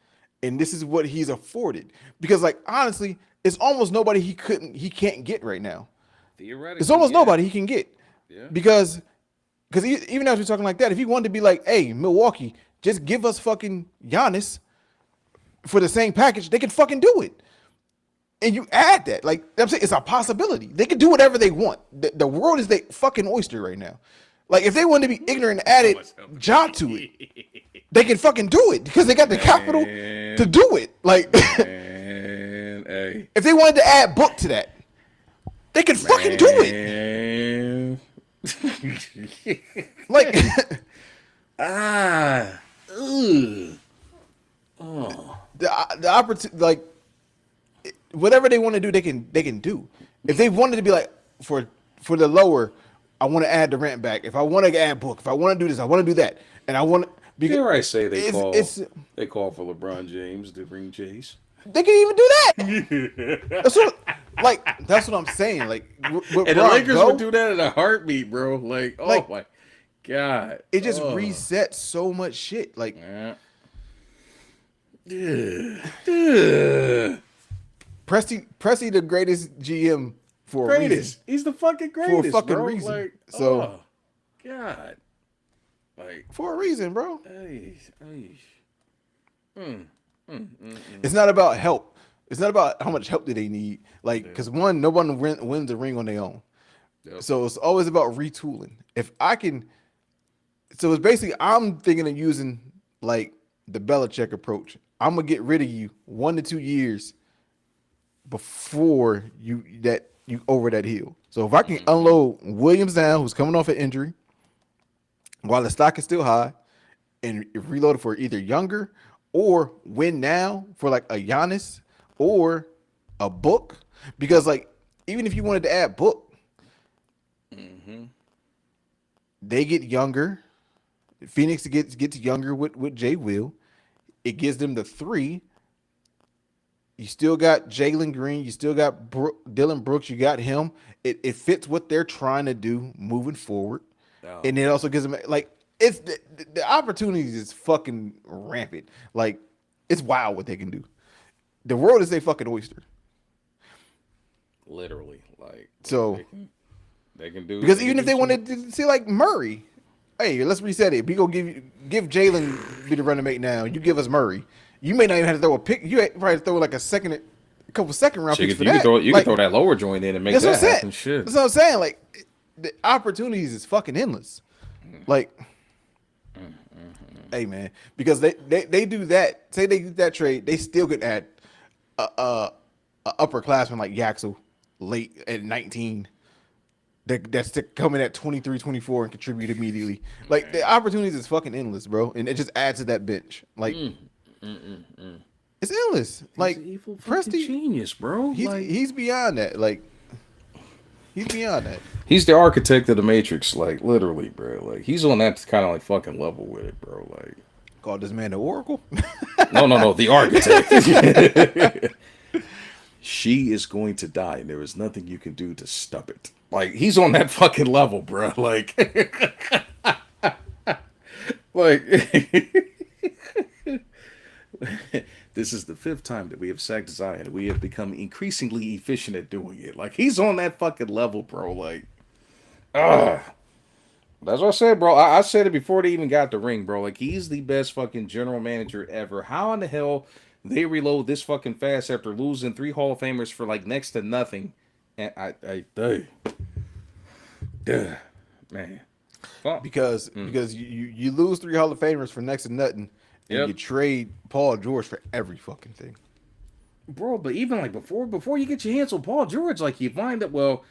And this is what he's afforded. Because, like, honestly, it's almost nobody he can't get right now. Theoretically, it's almost nobody he can get. Yeah. Because even as we're talking like that, if he wanted to be like, hey, Milwaukee, just give us fucking Giannis for the same package, they can fucking do it. And you add that. Like, I'm saying, it's a possibility. They can do whatever they want. The world is their fucking oyster right now. Like, if they wanted to be ignorant and added John to it, they can fucking do it because they got the capital to do it. Like, if they wanted to add Book to that, they can fucking do it. Like, the opportunity, like, whatever they want to do, they can do. If they wanted to be like for the lower, I want to add Durant back. If I want to add Book, if I want to do this, I want to do that, and I want. Dare I say they call for LeBron James to ring Chase? They can even do that. That's what I'm saying. Like, and the Lakers would do that in a heartbeat, bro. Like, oh my god, it just resets so much shit. Like, Presti the greatest GM for a reason. He's the fucking greatest for a fucking bro. reason. Like, so, god, like for a reason, bro. It's not about help. It's not about how much help do they need. Like, because no one wins a ring on their own. Yep. So it's always about retooling. If I can, so it's basically I'm thinking of using like the Belichick approach. I'm gonna get rid of you 1 to 2 years before you over that hill. So if I can unload Williams down, who's coming off an injury, while the stock is still high, and reload it for either younger or win now for like a Giannis or a Book, because like even if you wanted to add Book, they get younger. Phoenix gets younger with Jay Will. It gives them the 3. You still got Jalen Green. You still got Dylan Brooks. You got him. It fits what they're trying to do moving forward, and it also gives them like it's the opportunities is fucking rampant. Like it's wild what they can do. The world is a fucking oyster. Literally, like so they can do because even if they wanted to see like Murray, hey, let's reset it. We go give Jalen be the running mate now. You give us Murray. You may not even have to throw a pick. You probably throw like a couple second round picks for that. You can throw that lower joint in and make that happen. Shit. That's what I'm saying. Like the opportunities is fucking endless. Like, hey man, because they do that. Say they do that trade, they still could add a upperclassman like Yaxel late at 19. That's to come in at 23, 24 and contribute immediately. Like the opportunities is fucking endless, bro, and it just adds to that bench. Like. It's endless. Like Presti genius, bro. He's beyond that. Like he's beyond that. He's the architect of the Matrix, like literally, bro. Like he's on that kind of like fucking level with it, bro. Like called this man the Oracle. No, the architect. She is going to die, and there is nothing you can do to stop it. Like he's on that fucking level, bro. Like, this is the 5th time that we have sacked Zion. We have become increasingly efficient at doing it. Like, he's on that fucking level, bro. Like, that's what I said, bro. I said it before they even got the ring, bro. Like, he's the best fucking general manager ever. How in the hell they reload this fucking fast after losing 3 Hall of Famers for, like, next to nothing? And man. Fuck. Because you lose 3 Hall of Famers for next to nothing. And you trade Paul George for every fucking thing, bro. But even like before you get your hands on Paul George, like you find that. Well,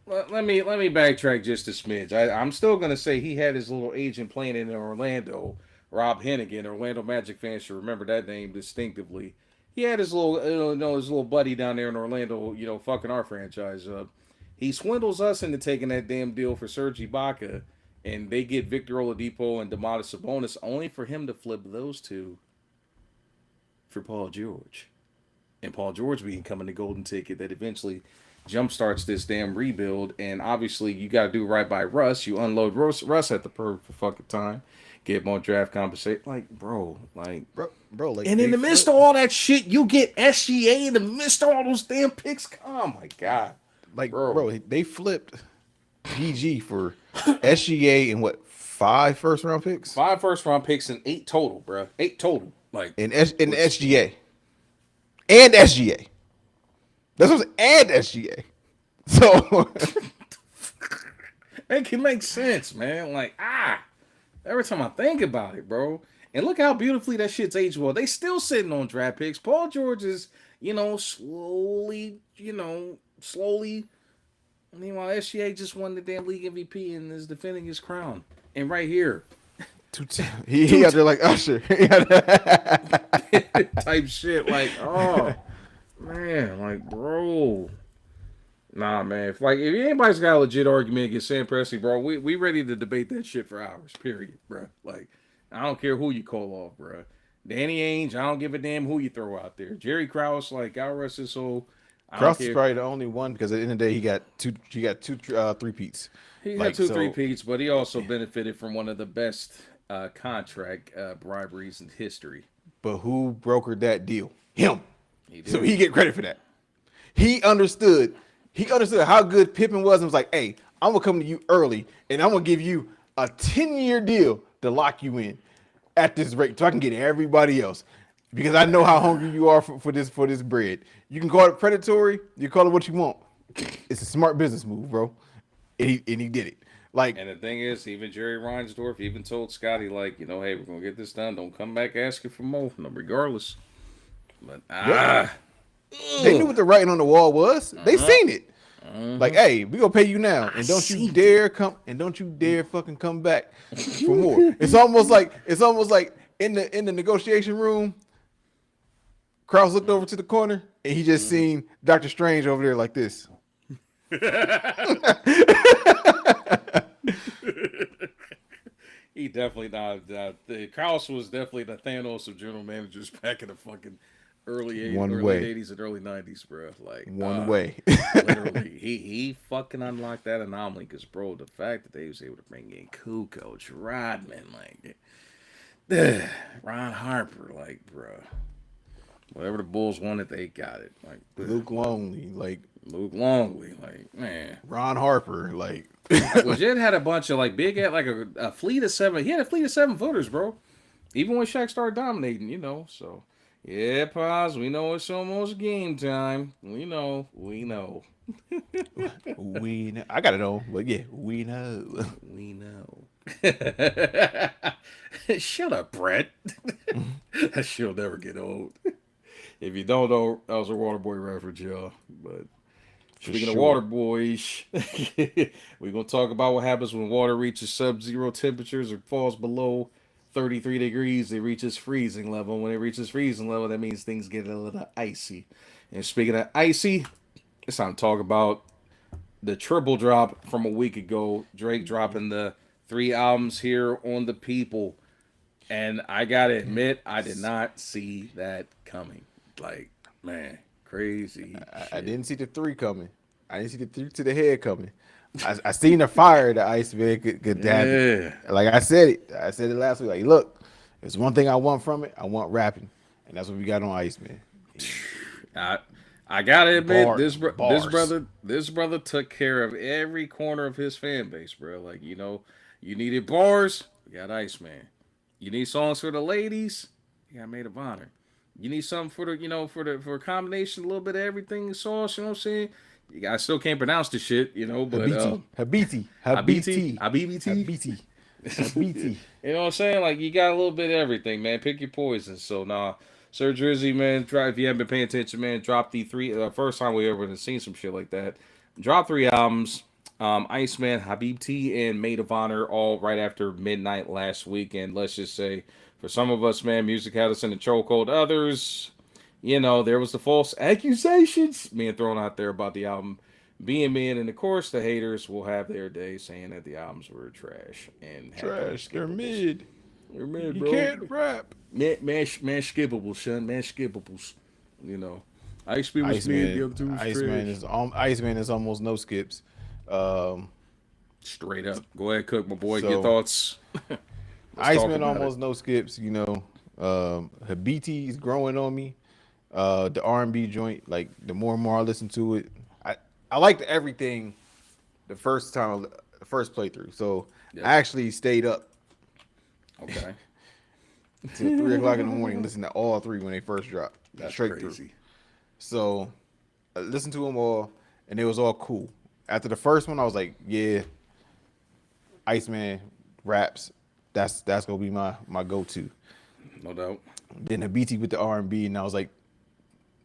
let me backtrack just a smidge. I'm still gonna say he had his little agent playing in Orlando, Rob Hennigan. Orlando Magic fans should remember that name distinctively. He had his little buddy down there in Orlando, fucking our franchise up. He swindles us into taking that damn deal for Serge Ibaka. And they get Victor Oladipo and Domantas Sabonis only for him to flip those 2 for Paul George. And Paul George becoming the golden ticket that eventually jumpstarts this damn rebuild. And obviously, you got to do right by Russ. You unload Russ at the perfect fucking time. Get more draft compensation. Like, bro. Like, and in the midst of all that shit, you get SGA in the midst of all those damn picks. Oh, my God. Like, bro they flipped PG for SGA and 5 first-round picks? 5 first-round picks and 8 total, bro. 8 total. Like in SGA. And SGA. That's what and SGA. So it can make sense, man. Like, every time I think about it, bro. And look how beautifully that shit's aged well. They still sitting on draft picks. Paul George is, slowly. Meanwhile, SGA just won the damn league MVP and is defending his crown. And right here. He out there like Usher. Type shit. Like, man, like, bro. Nah, man. If anybody's got a legit argument against Sam Presti, bro, we ready to debate that shit for hours. Period, bro. Like, I don't care who you call off, bro. Danny Ainge, I don't give a damn who you throw out there. Jerry Krause, like, God rest his soul. I don't Krause is care. probably the only one because at the end of the day he got two three-peats. He had Like two so, three-peats, but he also benefited from one of the best contract briberies in history. but who brokered that deal? Him. He So did. he get credit for that. He understood. He understood how good Pippen was and was like, hey, I'm gonna come to you early and I'm gonna give you a 10-year deal to lock you in at this rate so I can get everybody else. Because I know how hungry you are for this bread. You can call it predatory, you call it what you want. It's a smart business move, bro. And he did it. Like, And the thing is, even Jerry Reinsdorf even told Scotty, like, hey, we're gonna get this done. Don't come back asking for more, regardless. But they knew what the writing on the wall was. They seen it. Like, hey, we gonna pay you now, and don't you dare fucking come back for more. It's almost like in the negotiation room, Krause looked over to the corner and he just seen Dr. Strange over there like this. he definitely not. The Krause was definitely the Thanos of general managers back in the fucking early 80s and early 90s, bro. Like One way. literally, he fucking unlocked that anomaly because, bro, the fact that they was able to bring in Kukoc, Rodman, like Ron Harper, like, bro, whatever the Bulls wanted, they got it. Like Luke Longley, like, man. Ron Harper, like. Well, Jed had a bunch of like big, like a fleet of seven. He had a fleet of 7-footers, bro. Even when Shaq started dominating, So, yeah, pause. We know it's almost game time. We know. We know. I got it on, but yeah, we know. We know. Shut up, Brett. That shit'll never get old. If you don't know, that was a Waterboy reference, y'all. But speaking of water boys, we're going to talk about what happens when water reaches sub-zero temperatures or falls below 33 degrees. It reaches freezing level. When it reaches freezing level, that means things get a little icy. And speaking of icy, it's time to talk about the triple drop from a week ago. Drake dropping the 3 albums here on the People. And I got to admit, I did not see that coming. Like, man. Crazy. I didn't see the 3 coming. I didn't see the 3 to the head coming. I seen the fire that Iceman could dab it. Like I said it last week. Like, look, there's one thing I want from it. I want rapping, and that's what we got on Iceman. I gotta admit, Bars. this brother took care of every corner of his fan base, bro. Like, you needed bars, you got Iceman. You need songs for the ladies, you got Maid of Honour. You need something for the for a combination, a little bit of everything sauce, you know what I'm saying? I still can't pronounce the shit, but Habibti. You know what I'm saying? Like, you got a little bit of everything, man. Pick your poison. So Sir Drizzy, man, if you haven't been paying attention, man, drop the 3 first time we ever seen some shit like that. Drop 3 albums. Iceman, Habibti, and Maid of Honour, all right after midnight last weekend. Let's just say, for some of us, man, music had us in the chokehold. Others, there was the false accusations being thrown out there about the album being mid, and of course, the haters will have their day saying that the albums were trash and Trash. They're mid. They're mid, You bro. can't rap. Man, skippables, son. Man, skippables. Iceman was mid. The other two was trash. Iceman is almost no skips. Straight up. Go ahead, Cook, my boy. Your thoughts. Iceman almost no skips. Habibti is growing on me. The R&B joint, like the more and more I listen to it, I liked everything the first playthrough. So I actually stayed up. Okay. Till 3:00 in the morning, listening to all 3 when they first dropped. That's straight crazy. Through. So I listened to them all, and it was all cool. After the first one, I was like, yeah, Iceman raps. That's gonna be my go-to. No doubt. Then Habibti with the R&B, and I was like,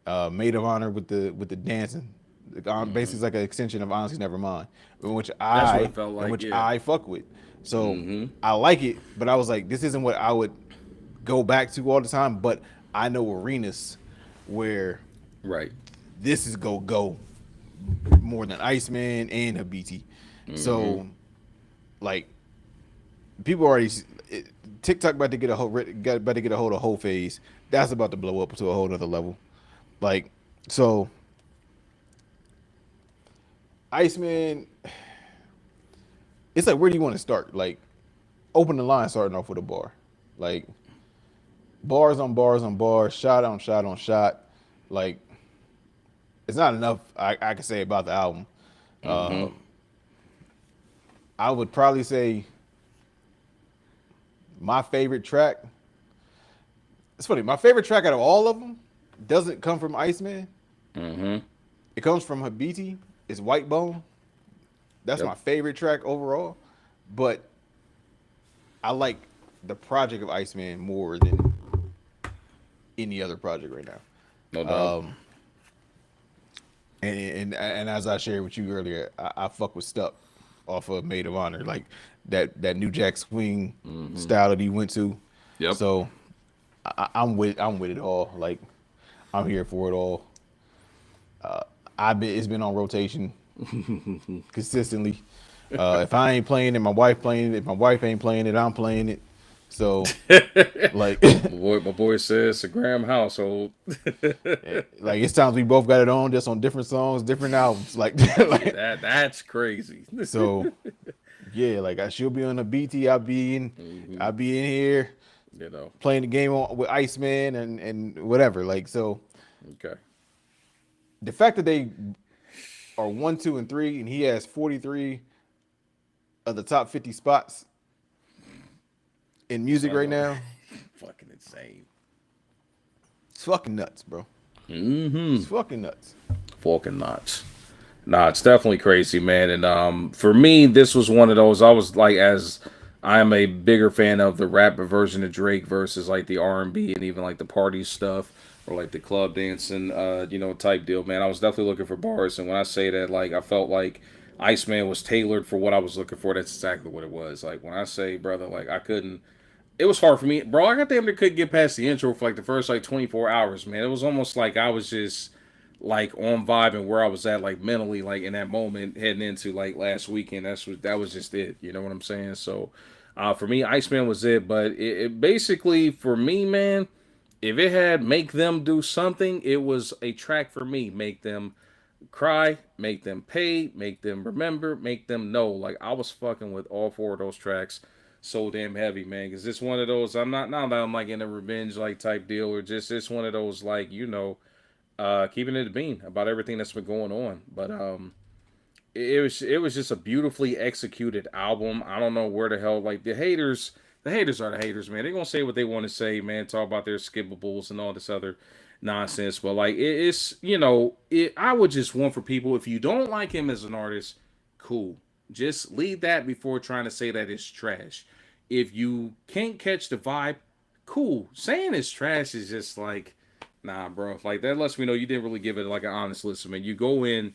Maid of Honour with the dancing. Basically, it's like an extension of Honestly Nevermind, which I fuck with. So I like it, but I was like, this isn't what I would go back to all the time. But I know arenas where this is go more than Iceman and Habibti. So, like, people already TikTok about to get a hold of whole phase. That's about to blow up to a whole other level. Like, so Iceman, it's like, where do you want to start? Like, open the line starting off with a bar. Like, bars on bars on bars, shot on shot on shot. Like, it's not enough I can say about the album. I would probably say my favorite track. It's funny. My favorite track out of all of them doesn't come from Iceman. It comes from Habibti. It's White Bone. That's my favorite track overall. But I like the project of Iceman more than any other project right now. No doubt. And as I shared with you earlier, I fuck with Stuck off of Maid of Honour, like that New Jack Swing style that he went to. Yep. So I'm with it all. Like, I'm here for it all. It's been on rotation consistently. If I ain't playing it, my wife playing it. If my wife ain't playing it, I'm playing it. So, like, my boy says it's a Graham household. like, it's times we both got it on, just on different songs, different albums. Like, that's crazy. So, yeah, like, she'll be on the BT, I'll be in here, You know. playing the game with Iceman and whatever. Like, so, Okay. the fact that they are 1, 2, and 3, and he has 43 of the top 50 spots in music right now, Fucking insane. it's fucking nuts, bro. It's fucking nuts. Fucking nuts. Nah, it's definitely crazy, man. And for me, this was one of those. I was like, as I'm a bigger fan of the rap version of Drake versus like the R&B and even like the party stuff or like the club dancing, type deal, man. I was definitely looking for bars, and when I say that, like, I felt like Iceman was tailored for what I was looking for. That's exactly what it was. Like, when I say, brother, like, I couldn't. It was hard for me, bro. I got damn near couldn't get past the intro for like the first like 24 hours, man. It was almost like I was just like on vibe and where I was at, like mentally, like in that moment heading into like last weekend. That was just it. You know what I'm saying? So, for me, Iceman was it. But it basically for me, man, if it had make them do something, it was a track for me. Make them cry, make them pay, make them remember, make them know. Like, I was fucking with all 4 of those tracks so damn heavy, man. Because it's one of those, I'm not that I'm like in a revenge like type deal, or just it's one of those like, keeping it a bean about everything that's been going on. But it was just a beautifully executed album. I don't know where the hell, like, the haters are the haters, man. They're gonna say what they want to say, man, talk about their skippables and all this other nonsense. But like, I would just want for people, if you don't like him as an artist, cool, just leave that before trying to say that it's trash. If you can't catch the vibe, cool. Saying it's trash is just like, nah, bro. Like, that lets me know you didn't really give it like an honest listen, man. You go in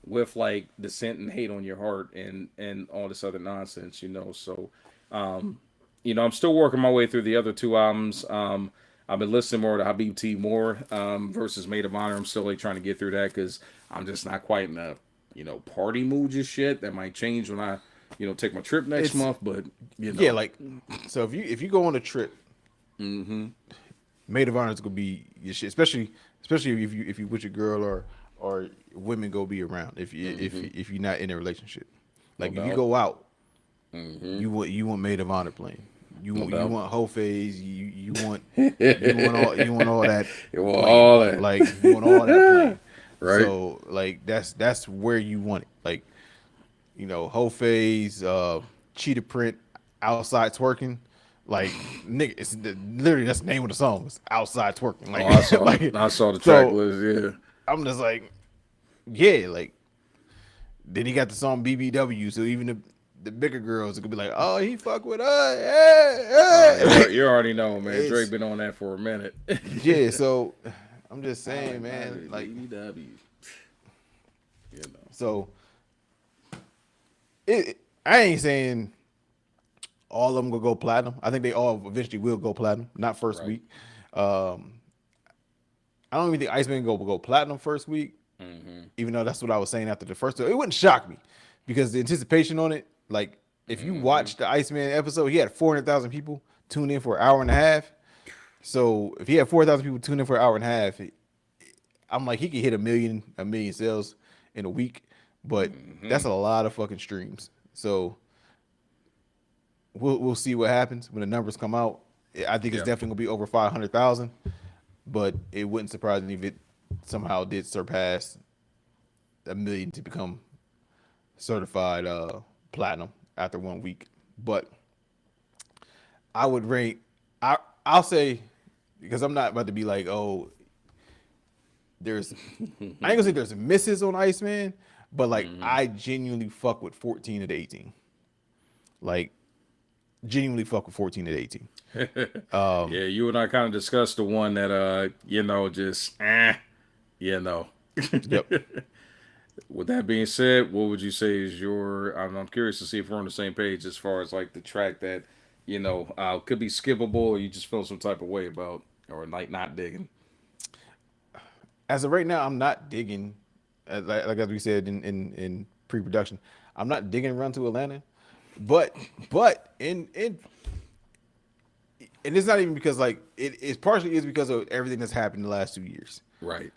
with like dissent and hate on your heart and all this other nonsense, So, I'm still working my way through the other 2 albums. I've been listening more to Habibti more versus Maid of Honour. I'm still like trying to get through that because I'm just not quite in a party mood just shit. That might change when I take my trip next month. But yeah, like, so if you go on a trip, Maid of Honour is gonna be your shit, especially if you with your girl or women go be around. If you're not in a relationship, like, if you go out, you want Maid of Honour playing. You want whole phase. You want all that. You want all that. Like, you want all that playing. Right. So, like, that's where you want it. Like, whole phase, cheetah print, outside twerking. Like, nigga, it's literally that's the name of the song. It's outside twerking. Like, I saw the track list. Yeah. I'm just like, yeah, like. Then he got the song BBW, so even the bigger girls could be like, oh, he fuck with us. Hey. You already know, man. Drake been on that for a minute. Yeah, so I'm just saying, man, like, BBW. So I ain't saying all of them will go platinum. I think they all eventually will go platinum, not first week. I don't even think Iceman will go platinum first week, Even though that's what I was saying after the first, it wouldn't shock me because the anticipation on it, like if you watch the Iceman episode, he had 400,000 people tune in for an hour and a half. So if he had 4,000 people tune in for an hour and a half, I'm like he could hit a million sales in a week, but that's a lot of fucking streams. So we'll see what happens when the numbers come out. I think it's definitely gonna be over 500,000, but it wouldn't surprise me if it somehow did surpass a million to become certified platinum after 1 week. But I would rate. I'll say, because I'm not about to be like, oh, there's I ain't gonna say there's misses on Iceman, but like I genuinely fuck with 14 to 18. Like genuinely fuck with 14 to 18. Yeah, you and I kind of discussed the one that Yep. With that being said, what would you say is your? I'm curious to see if we're on the same page as far as like the track that could be skippable, or you just feel some type of way about, or like not digging. As of right now, I'm not digging. Like as we said in pre-production, I'm not digging Run to Atlanta, but in and it's not even because like it partially is because of everything that's happened in the last 2 years. Right.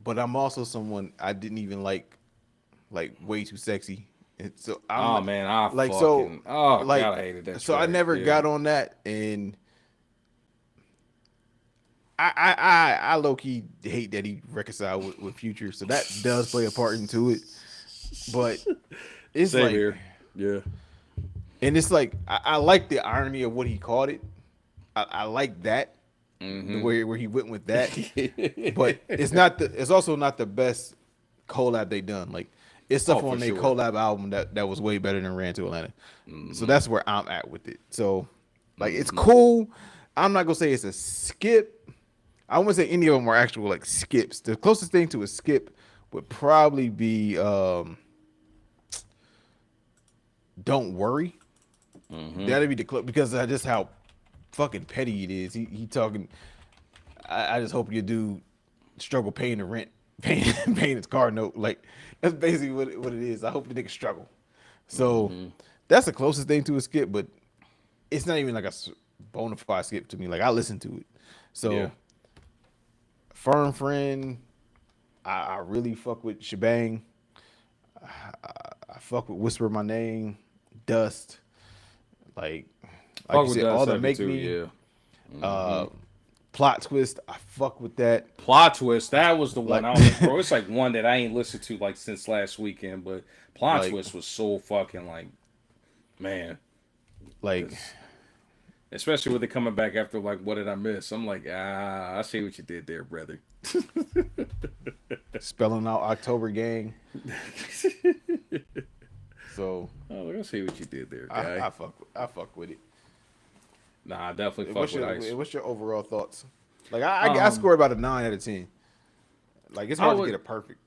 But I'm also someone I didn't even like Way Too Sexy. And so I fucking God, I hated that. So track. I never got on that, and I low key hate that he reconciled with Future. So that does play a part into it. But it's Same like here. Yeah. And it's like I like the irony of what he called it. I like that. Where he went with that, but it's also not the best collab they done. Like it's stuff on their collab album that was way better than Ran to Atlanta. So that's where I'm at with it. So like it's cool. I'm not gonna say it's a skip. I wouldn't say any of them are actual like skips. The closest thing to a skip would probably be Don't Worry. That'd be the because of just how fucking petty it is. He talking. I just hope your dude struggle paying the rent, paying his car note. Like that's basically what it is. I hope the nigga struggle. So that's the closest thing to a skip, but it's not even like a bona fide skip to me. Like I listen to it. So Firm Friend, I really fuck with Shebang. I fuck with Whisper My Name, Dust. Like you said, all the Make Me. Plot Twist, I fuck with that. Plot Twist, that was the one. I was bro, it's like one that I ain't listened to like since last weekend, but Plot Twist was so fucking like, man, like, especially with it coming back after like, what did I miss? I'm like, I see what you did there, brother. Spelling out October Gang. So, I see what you did there, guy. I fuck with it. Nah, I definitely fuck with Ice. What's your overall thoughts? Like I scored about a 9 out of 10. Like it's hard to get a perfect.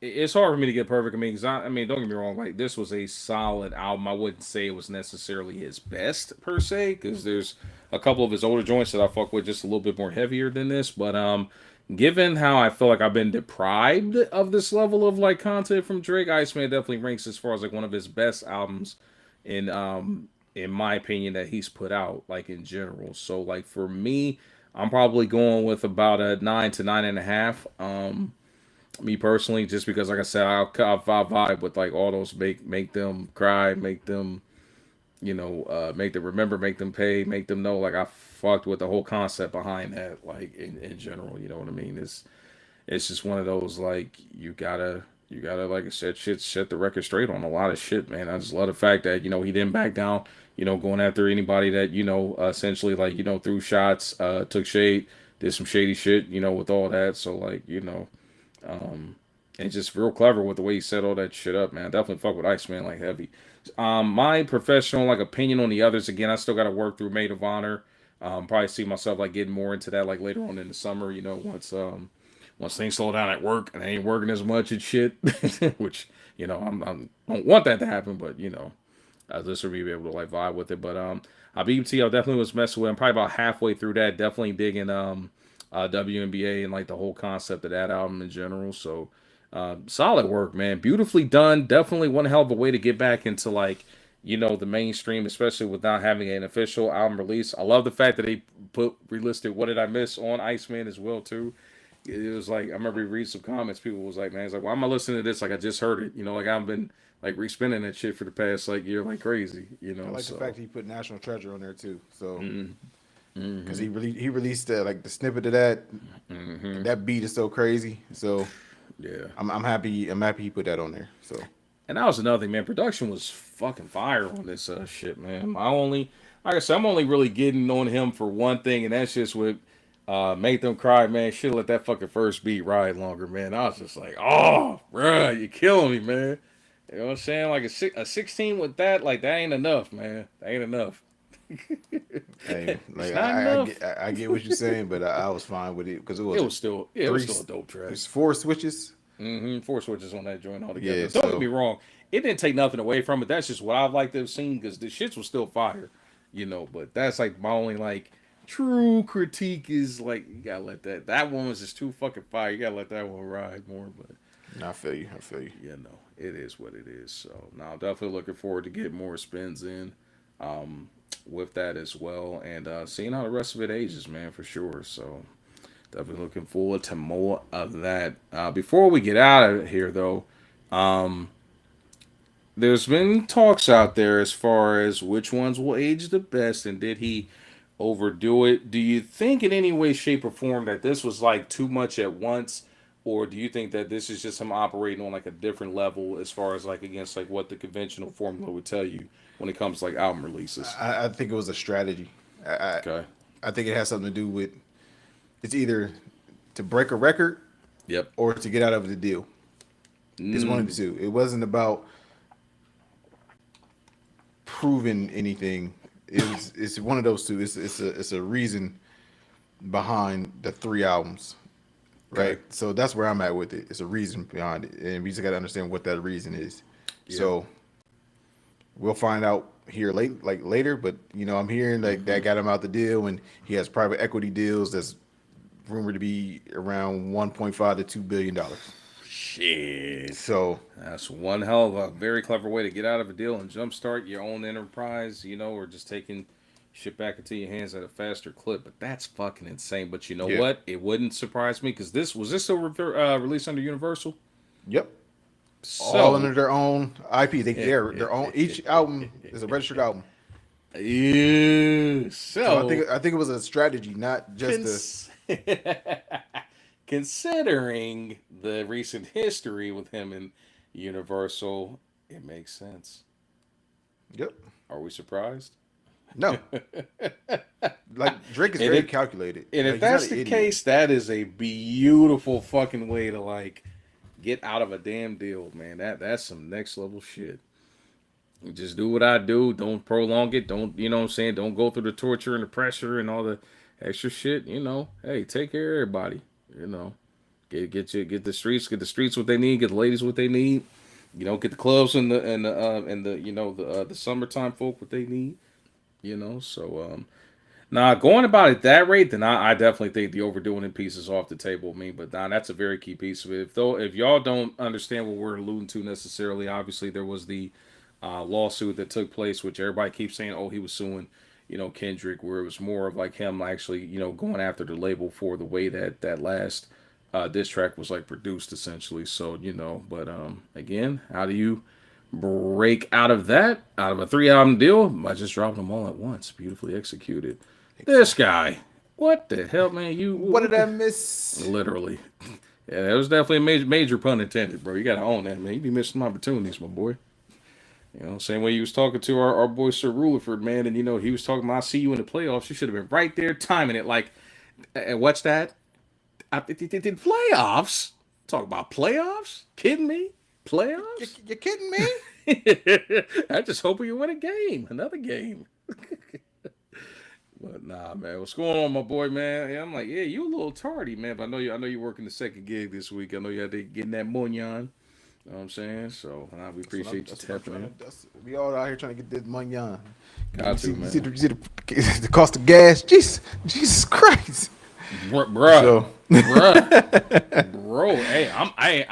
It's hard for me to get perfect. I mean, don't get me wrong. Like this was a solid album. I wouldn't say it was necessarily his best per se, because there's a couple of his older joints that I fuck with just a little bit more heavier than this. But given how I feel like I've been deprived of this level of like content from Drake, Iceman definitely ranks as far as like one of his best albums in my opinion, that he's put out, like in general. So like for me, I'm probably going with about a 9 to 9.5. Me personally, just because like I said, I vibe with like all those make them cry, make them, make them remember, make them pay, make them know. Like I fucked with the whole concept behind that, like in general. You know what I mean? It's just one of those like you gotta like I said, set the record straight on a lot of shit, man. I just love the fact that he didn't back down. Going after anybody that, essentially like, threw shots, took shade, did some shady shit, with all that. So like, and just real clever with the way he set all that shit up, man. Definitely fuck with Iceman like heavy. My professional like opinion on the others, again, I still got to work through Maid of Honour. Probably see myself like getting more into that like later on in the summer, once things slow down at work and I ain't working as much and shit, which, I don't want that to happen, but, this will be able to like vibe with it. But Habibti, I definitely was messing with. I'm probably about halfway through that. Definitely digging WNBA and like the whole concept of that album in general. So Solid work, man. Beautifully done. Definitely one hell of a way to get back into like, the mainstream, especially without having an official album release. I love the fact that they relisted What Did I Miss on Iceman as well too. It was like I remember reading some comments. People was like, "Man, it's like, why am I listening to this? Like I just heard it. Like I've been like respinning that shit for the past like year like crazy. I like So the fact he put National Treasure on there too. So mm-hmm. because he released like the snippet of that. Mm-hmm. That beat is so crazy. So Yeah, I'm happy. I'm happy he put that on there. So and that was another thing, man. Production was fucking fire on this shit, man. Like I said, I'm only really getting on him for one thing, and that's just with Make Them Cry, man. Should let that fucking first beat ride longer, man. I was just like, oh, bruh, you're killing me, man. You know what I'm saying? Like a 16 with that, like that ain't enough, man. That ain't enough. hey, like not enough. I get what you're saying, but I was fine with it because It was still a dope track. There's 4 switches. Mm-hmm. 4 switches on that joint altogether. Yeah, Don't get me wrong. It didn't take nothing away from it. That's just what I've liked to have seen because the shits was still fire, But that's like my only like true critique is like you gotta let that one was just too fucking fire. You gotta let that one ride more. But I feel you. it is what it is. So now I'm definitely looking forward to getting more spins in, with that as well, and seeing how the rest of it ages, man, for sure. So. Definitely looking forward to more of that. Before we get out of here, though, there's been talks out there as far as which ones will age the best, and did he overdo it? Do you think in any way, shape, or form that this was like too much at once, or do you think that this is just him operating on like a different level as far as like against like what the conventional formula would tell you when it comes to like album releases? I think it was a strategy. Okay. I think it has something to do with it's either to break a record, Yep. or to get out of the deal. It's one of the two. It wasn't about proving anything. It's one of those two. It's a reason behind the 3 albums, right? Okay. So that's where I'm at with it. It's a reason behind it, and we just got to understand what that reason is. Yeah. So we'll find out here later. But I'm hearing like that got him out the deal, and he has private equity deals that's rumored to be around 1.5 to $2 billion. Shit. So That's one hell of a very clever way to get out of a deal and jumpstart your own enterprise, or just taking shit back into your hands at a faster clip. But that's fucking insane. But you know Yeah. what? It wouldn't surprise me because this still released under Universal? yep, So, all under their own IP. They're their own. Each album is a registered album. yeah. So I think it was a strategy, not just Considering the recent history with him and Universal, it makes sense. Yep. Are we surprised? No. Like Drake is And very if- calculated. And Like, if he's not that's an the idiot. case, that is a beautiful fucking way to like get out of a damn deal, man. That's some next level shit. You just do what I do. Don't prolong it. Don't what I'm saying? Don't go through the torture and the pressure and all the extra shit. Hey, take care of everybody. Get the streets what they need. Get the ladies what they need. Get the clubs and the summertime folk what they need. So now going about it that rate, then I definitely think the overdoing it piece is off the table. But that's a very key piece of it. If y'all don't understand what we're alluding to necessarily, obviously there was the lawsuit that took place, which everybody keeps saying, oh, he was suing, Kendrick, where it was more of like him actually, going after the label for the way that last diss track was like produced essentially. So, but again, how do you break out of a 3-album deal? By just dropping them all at once. Beautifully executed. This guy, what the hell, man? What did I miss? Literally. Yeah, that was definitely a major pun intended, bro. You gotta own that, man. You be missing opportunities, my boy. Same way you was talking to our boy Sir Rutherford, man, and he was talking about I see you in the playoffs. You should have been right there timing it. Like, what's that? Did playoffs? Talk about playoffs? Kidding me? Playoffs? You're kidding me? I just hope you win another game. But nah, man, what's going on, my boy, man? Yeah, I'm like, yeah, you a little tardy, man. But I know you're working the second gig this week. I know you had to get in that monyan. You know what I'm saying? So we appreciate you tapping in. We all out here trying to get this money on. Got to, man. You see the cost of gas? Jesus Christ. Bruh. So- Bruh. Bro, hey,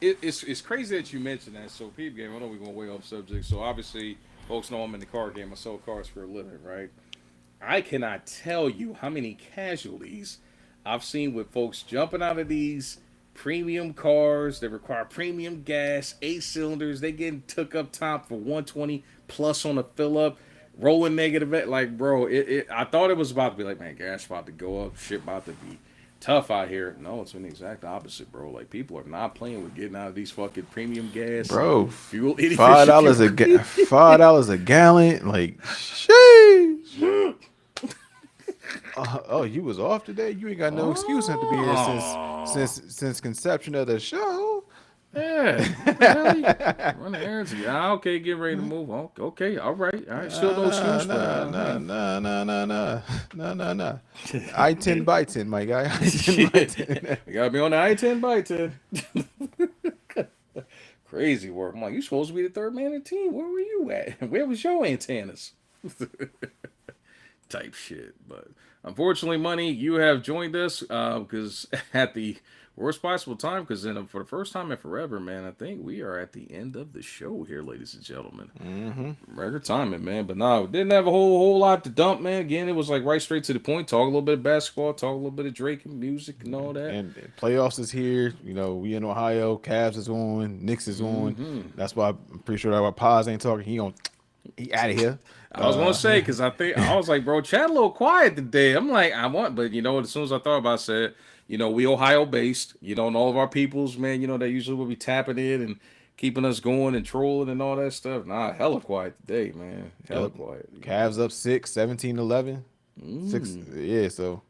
it's crazy that you mentioned that. So, peep game. I know we're going way off subject. So, obviously, folks know I'm in the car game. I sell cars for a living, right? I cannot tell you how many casualties I've seen with folks jumping out of these premium cars that require premium gas, 8 cylinders. They getting took up top for 120 plus on a fill up, rolling negative. Like, bro, I thought it was about to be like, man, gas about to go up, shit about to be tough out here. No, it's been the exact opposite, bro. Like, people are not playing with getting out of these fucking premium gas, Bro. fuel. $5 a gallon. Like, sheesh. Oh, you was off today. You ain't got no excuse not to be here since conception of the show. Yeah, really? Run the errands. Yeah, okay, get ready to move on. Okay, all right. Still no excuse for that. Nah. I-10 by 10, my guy. I-10 by 10. We gotta be on the I-10 by 10. Crazy work. I'm like, you supposed to be the third man in the team. Where were you at? Where was your antennas? Type shit. But unfortunately, Money, you have joined us because at the worst possible time, because for the first time in forever, man, I think we are at the end of the show here, ladies and gentlemen. Record timing, man. But no, didn't have a whole lot to dump, man. Again, it was like right straight to the point. Talk a little bit of basketball, talk a little bit of Drake and music and all that. And playoffs is here. You know, we in Ohio. Cavs is on. Knicks is on. That's why I'm pretty sure that our Paz ain't talking. He out of here. I was gonna say because I was like, bro, chat a little quiet today. I'm like, but you know, as soon as I thought about it, I said, you know, we Ohio based, you know, and all of our peoples, man, you know, they usually will be tapping in and keeping us going and trolling and all that stuff. Nah, hella quiet today, man. Hella quiet. Cavs up 6, 17-11. 6, yeah. So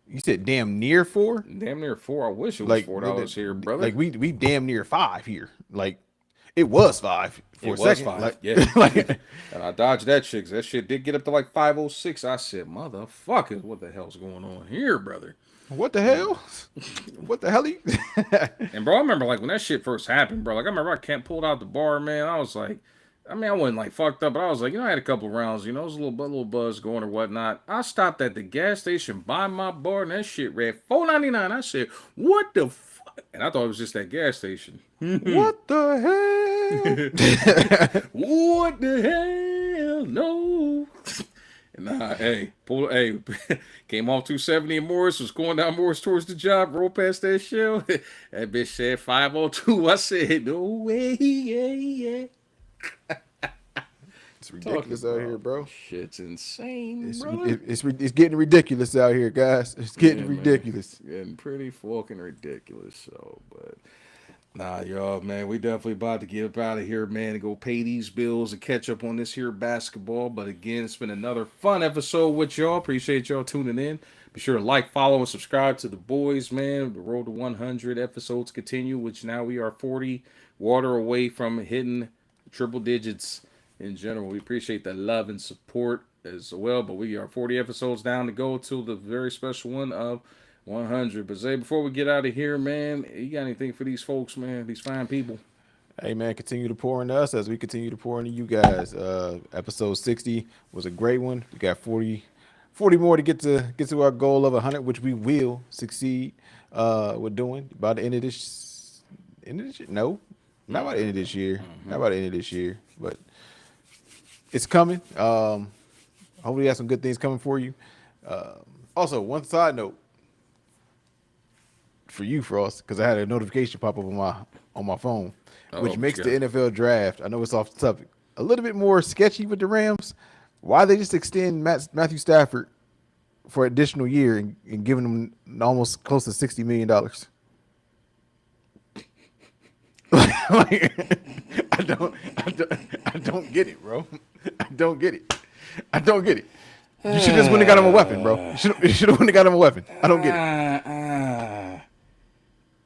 you said damn near 4. Damn near 4. I wish it was like, $4 here, brother. Like we damn near 5 here. Like it was 5 for a second. 5. Like, yeah. And I dodged that shit. That shit did get up to like 506. I said, motherfuckers, what the hell's going on here, brother? What the hell? What the hell? And bro, I remember like when that shit first happened, bro. Like I remember I pulled out the bar, man. I was like, I mean, I wasn't like fucked up, but I was like, you know, I had a couple of rounds, you know, it was a little buzz going or whatnot. I stopped at the gas station by my bar, and that shit read $4.99. I said, what the fuck? And I thought it was just that gas station. What the hell? What the hell? No. And came off 270 in Morris, was going down Morris towards the job, rolled past that shell. That bitch said 502. I said, no way, yeah. It's ridiculous out here, bro. Shit's insane, it's getting ridiculous out here, guys. It's getting ridiculous. Man. Getting pretty fucking ridiculous. So, but nah, y'all, man, we definitely about to get up out of here, man, and go pay these bills and catch up on this here basketball. But again, it's been another fun episode with y'all. Appreciate y'all tuning in. Be sure to like, follow, and subscribe to the boys, man. The road to 100 episodes continue, which now we are 40 water away from hitting triple digits in general. We appreciate the love and support as well, but we are 40 episodes down to go to the very special one of 100. But Zay, before we get out of here, man, you got anything for these folks, man, these fine people? Hey, man, continue to pour into us as we continue to pour into you guys. Episode 60 was a great one. We got 40 more to get to our goal of 100, which we will succeed with doing by the end of this. No, not by the end of this year. Not by the end of this year, but it's coming. Hopefully, we have some good things coming for you. Also, one side note for you, Frost, because I had a notification pop up on my phone, which makes the NFL draft. I know it's off the topic, a little bit more sketchy with the Rams. Why they just extend Matthew Stafford for an additional year and giving him almost close to $60 million? I don't get it, bro. I don't get it. You should just wouldn't have got him a weapon, bro. You should have wouldn't have got him a weapon. I don't get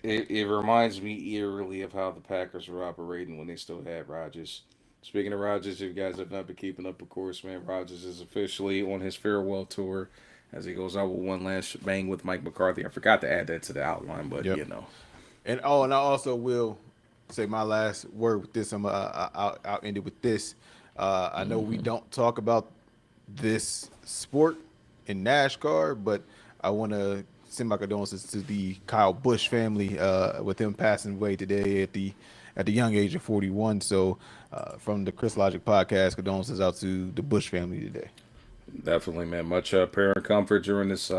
it. It reminds me eerily of how the Packers were operating when they still had Rodgers. Speaking of Rodgers, if you guys have not been keeping up, of course, man, Rodgers is officially on his farewell tour as he goes out with one last bang with Mike McCarthy. I forgot to add that to the outline, but you know. And I also will say my last word with this. I'll end it with this. I know we don't talk about this sport in NASCAR, but I want to send my condolences to the Kyle Busch family with him passing away today at the young age of 41. So from the Chris Logic podcast, condolences out to the Bush family today. Definitely, man. Much prayer and comfort during this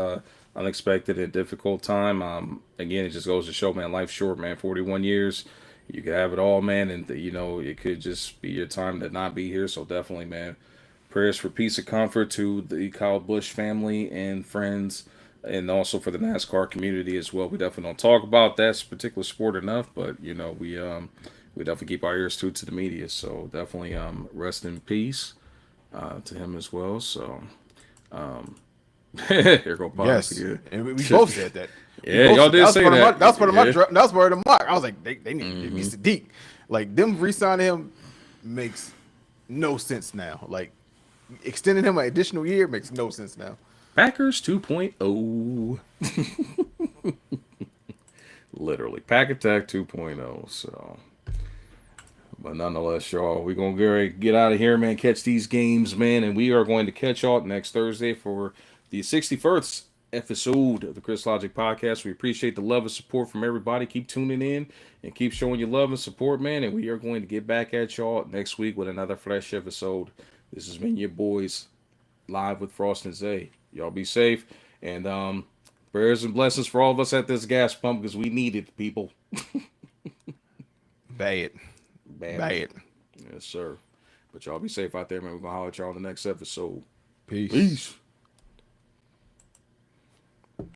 unexpected and difficult time. Again, it just goes to show, man, life's short, man. 41 years, you could have it all, man, and it could just be your time to not be here. So definitely, man, prayers for peace and comfort to the Kyle Busch family and friends, and also for the NASCAR community as well. We definitely don't talk about that particular sport enough, but we definitely keep our ears tuned to the media. So definitely, rest in peace to him as well. So, here go Pops again. And we both said that. Yeah, y'all did say that. That was part of my that was part of the mock. I was like, they need to give me Sadiq. Like, them re-signing him makes no sense now. Like, extending him an additional year makes no sense now. Packers 2.0. Literally, Pack Attack 2.0. So, but nonetheless, y'all, we're going to get out of here, man. Catch these games, man. And we are going to catch y'all next Thursday for the 61st episode of the Chris Logic podcast. We appreciate the love and support from everybody. Keep tuning in and keep showing your love and support, man. And we are going to get back at y'all next week with another fresh episode. This has been your boys live with Frost and Zay. Y'all be safe. And prayers and blessings for all of us at this gas pump because we need it, people. Bad. Yes, sir. But y'all be safe out there, man. We're going to holler at y'all in the next episode. Peace. Peace.